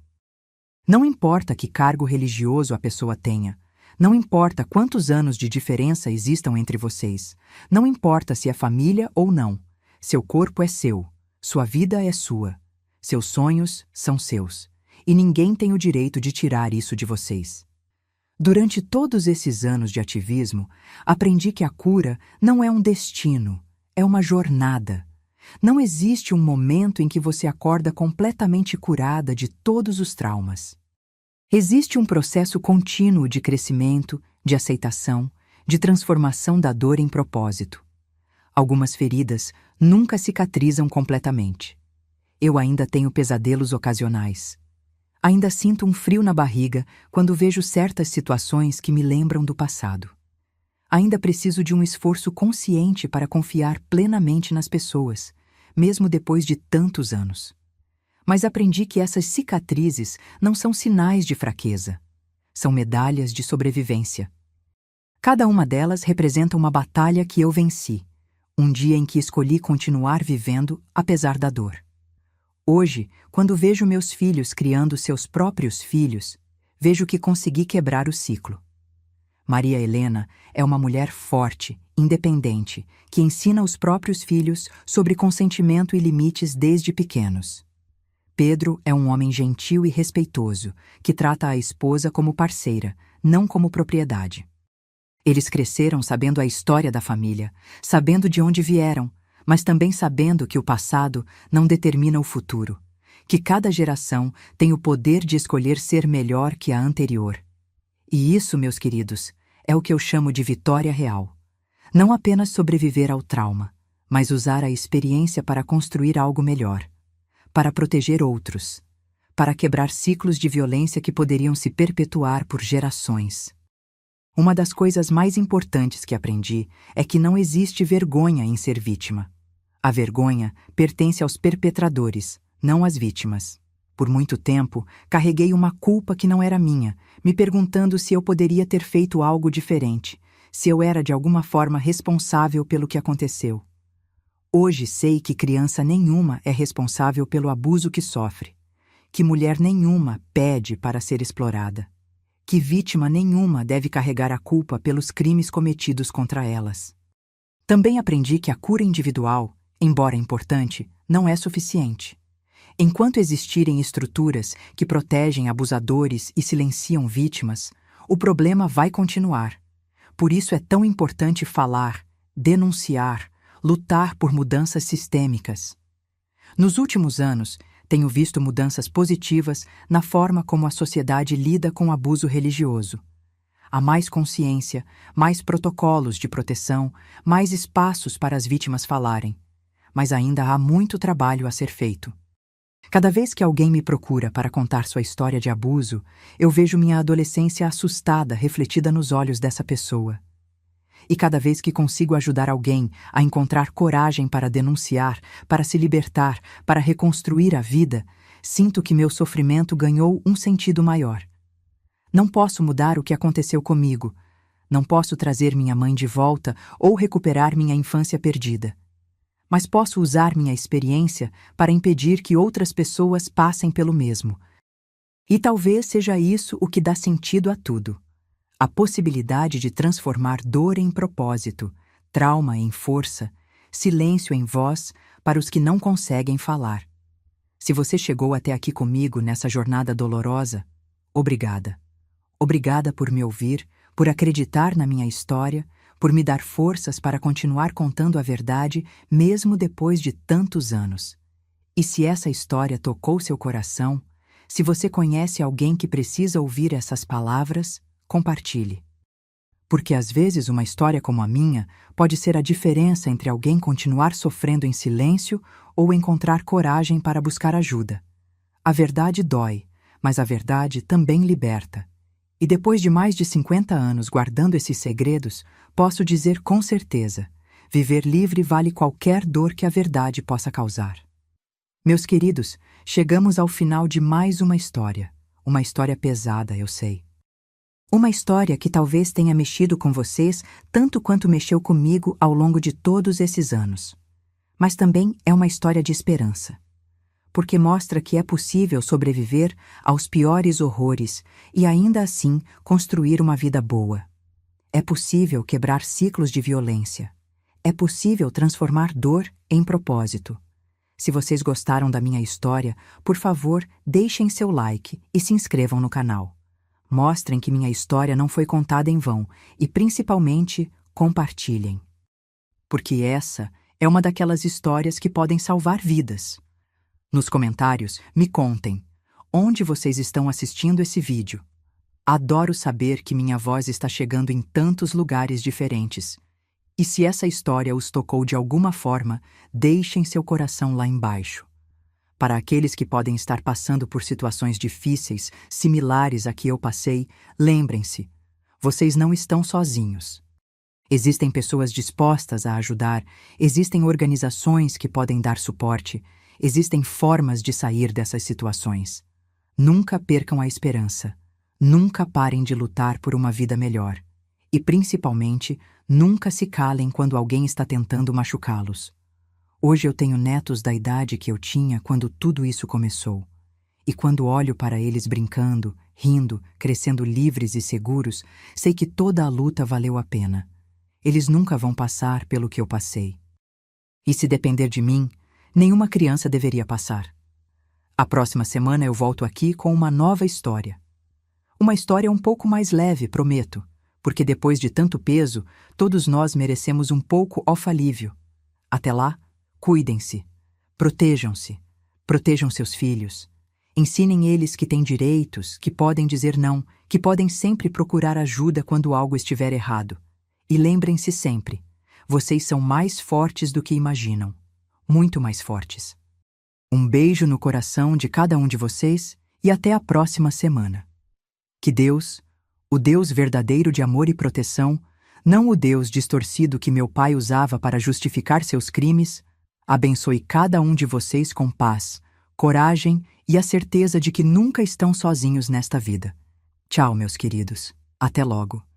Não importa que cargo religioso a pessoa tenha, não importa quantos anos de diferença existam entre vocês, não importa se é família ou não, seu corpo é seu, sua vida é sua, seus sonhos são seus, e ninguém tem o direito de tirar isso de vocês. Durante todos esses anos de ativismo, aprendi que a cura não é um destino, é uma jornada. Não existe um momento em que você acorda completamente curada de todos os traumas. Existe um processo contínuo de crescimento, de aceitação, de transformação da dor em propósito. Algumas feridas nunca cicatrizam completamente. Eu ainda tenho pesadelos ocasionais. Ainda sinto um frio na barriga quando vejo certas situações que me lembram do passado. Ainda preciso de um esforço consciente para confiar plenamente nas pessoas, mesmo depois de tantos anos. Mas aprendi que essas cicatrizes não são sinais de fraqueza. São medalhas de sobrevivência. Cada uma delas representa uma batalha que eu venci, um dia em que escolhi continuar vivendo apesar da dor. Hoje, quando vejo meus filhos criando seus próprios filhos, vejo que consegui quebrar o ciclo. Maria Helena é uma mulher forte, independente, que ensina os próprios filhos sobre consentimento e limites desde pequenos. Pedro é um homem gentil e respeitoso, que trata a esposa como parceira, não como propriedade. Eles cresceram sabendo a história da família, sabendo de onde vieram, mas também sabendo que o passado não determina o futuro, que cada geração tem o poder de escolher ser melhor que a anterior. E isso, meus queridos, é o que eu chamo de vitória real. Não apenas sobreviver ao trauma, mas usar a experiência para construir algo melhor, para proteger outros, para quebrar ciclos de violência que poderiam se perpetuar por gerações. Uma das coisas mais importantes que aprendi é que não existe vergonha em ser vítima. A vergonha pertence aos perpetradores, não às vítimas. Por muito tempo, carreguei uma culpa que não era minha, me perguntando se eu poderia ter feito algo diferente, se eu era de alguma forma responsável pelo que aconteceu. Hoje sei que criança nenhuma é responsável pelo abuso que sofre, que mulher nenhuma pede para ser explorada, que vítima nenhuma deve carregar a culpa pelos crimes cometidos contra elas. Também aprendi que a cura individual, embora importante, não é suficiente. Enquanto existirem estruturas que protegem abusadores e silenciam vítimas, o problema vai continuar. Por isso é tão importante falar, denunciar, lutar por mudanças sistêmicas. Nos últimos anos, tenho visto mudanças positivas na forma como a sociedade lida com o abuso religioso. Há mais consciência, mais protocolos de proteção, mais espaços para as vítimas falarem. Mas ainda há muito trabalho a ser feito. Cada vez que alguém me procura para contar sua história de abuso, eu vejo minha adolescência assustada refletida nos olhos dessa pessoa. E cada vez que consigo ajudar alguém a encontrar coragem para denunciar, para se libertar, para reconstruir a vida, sinto que meu sofrimento ganhou um sentido maior. Não posso mudar o que aconteceu comigo. Não posso trazer minha mãe de volta ou recuperar minha infância perdida. Mas posso usar minha experiência para impedir que outras pessoas passem pelo mesmo. E talvez seja isso o que dá sentido a tudo. A possibilidade de transformar dor em propósito, trauma em força, silêncio em voz para os que não conseguem falar. Se você chegou até aqui comigo nessa jornada dolorosa, obrigada. Obrigada por me ouvir, por acreditar na minha história, por me dar forças para continuar contando a verdade mesmo depois de tantos anos. E se essa história tocou seu coração, se você conhece alguém que precisa ouvir essas palavras, compartilhe. Porque às vezes uma história como a minha pode ser a diferença entre alguém continuar sofrendo em silêncio ou encontrar coragem para buscar ajuda. A verdade dói, mas a verdade também liberta. E depois de mais de 50 anos guardando esses segredos, posso dizer com certeza, viver livre vale qualquer dor que a verdade possa causar. Meus queridos, chegamos ao final de mais uma história pesada, eu sei. Uma história que talvez tenha mexido com vocês tanto quanto mexeu comigo ao longo de todos esses anos. Mas também é uma história de esperança. Porque mostra que é possível sobreviver aos piores horrores e ainda assim construir uma vida boa. É possível quebrar ciclos de violência. É possível transformar dor em propósito. Se vocês gostaram da minha história, por favor, deixem seu like e se inscrevam no canal. Mostrem que minha história não foi contada em vão e, principalmente, compartilhem. Porque essa é uma daquelas histórias que podem salvar vidas. Nos comentários, me contem onde vocês estão assistindo esse vídeo. Adoro saber que minha voz está chegando em tantos lugares diferentes. E se essa história os tocou de alguma forma, deixem seu coração lá embaixo. Para aqueles que podem estar passando por situações difíceis, similares à que eu passei, lembrem-se, vocês não estão sozinhos. Existem pessoas dispostas a ajudar, existem organizações que podem dar suporte, existem formas de sair dessas situações. Nunca percam a esperança. Nunca parem de lutar por uma vida melhor. E, principalmente, nunca se calem quando alguém está tentando machucá-los. Hoje eu tenho netos da idade que eu tinha quando tudo isso começou. E quando olho para eles brincando, rindo, crescendo livres e seguros, sei que toda a luta valeu a pena. Eles nunca vão passar pelo que eu passei. E se depender de mim, nenhuma criança deveria passar. A próxima semana eu volto aqui com uma nova história. Uma história um pouco mais leve, prometo, porque depois de tanto peso, todos nós merecemos um pouco de alívio. Até lá, cuidem-se, protejam seus filhos. Ensinem eles que têm direitos, que podem dizer não, que podem sempre procurar ajuda quando algo estiver errado. E lembrem-se sempre, vocês são mais fortes do que imaginam. Muito mais fortes. Um beijo no coração de cada um de vocês e até a próxima semana. Que Deus, o Deus verdadeiro de amor e proteção, não o Deus distorcido que meu pai usava para justificar seus crimes, abençoe cada um de vocês com paz, coragem e a certeza de que nunca estão sozinhos nesta vida. Tchau, meus queridos. Até logo.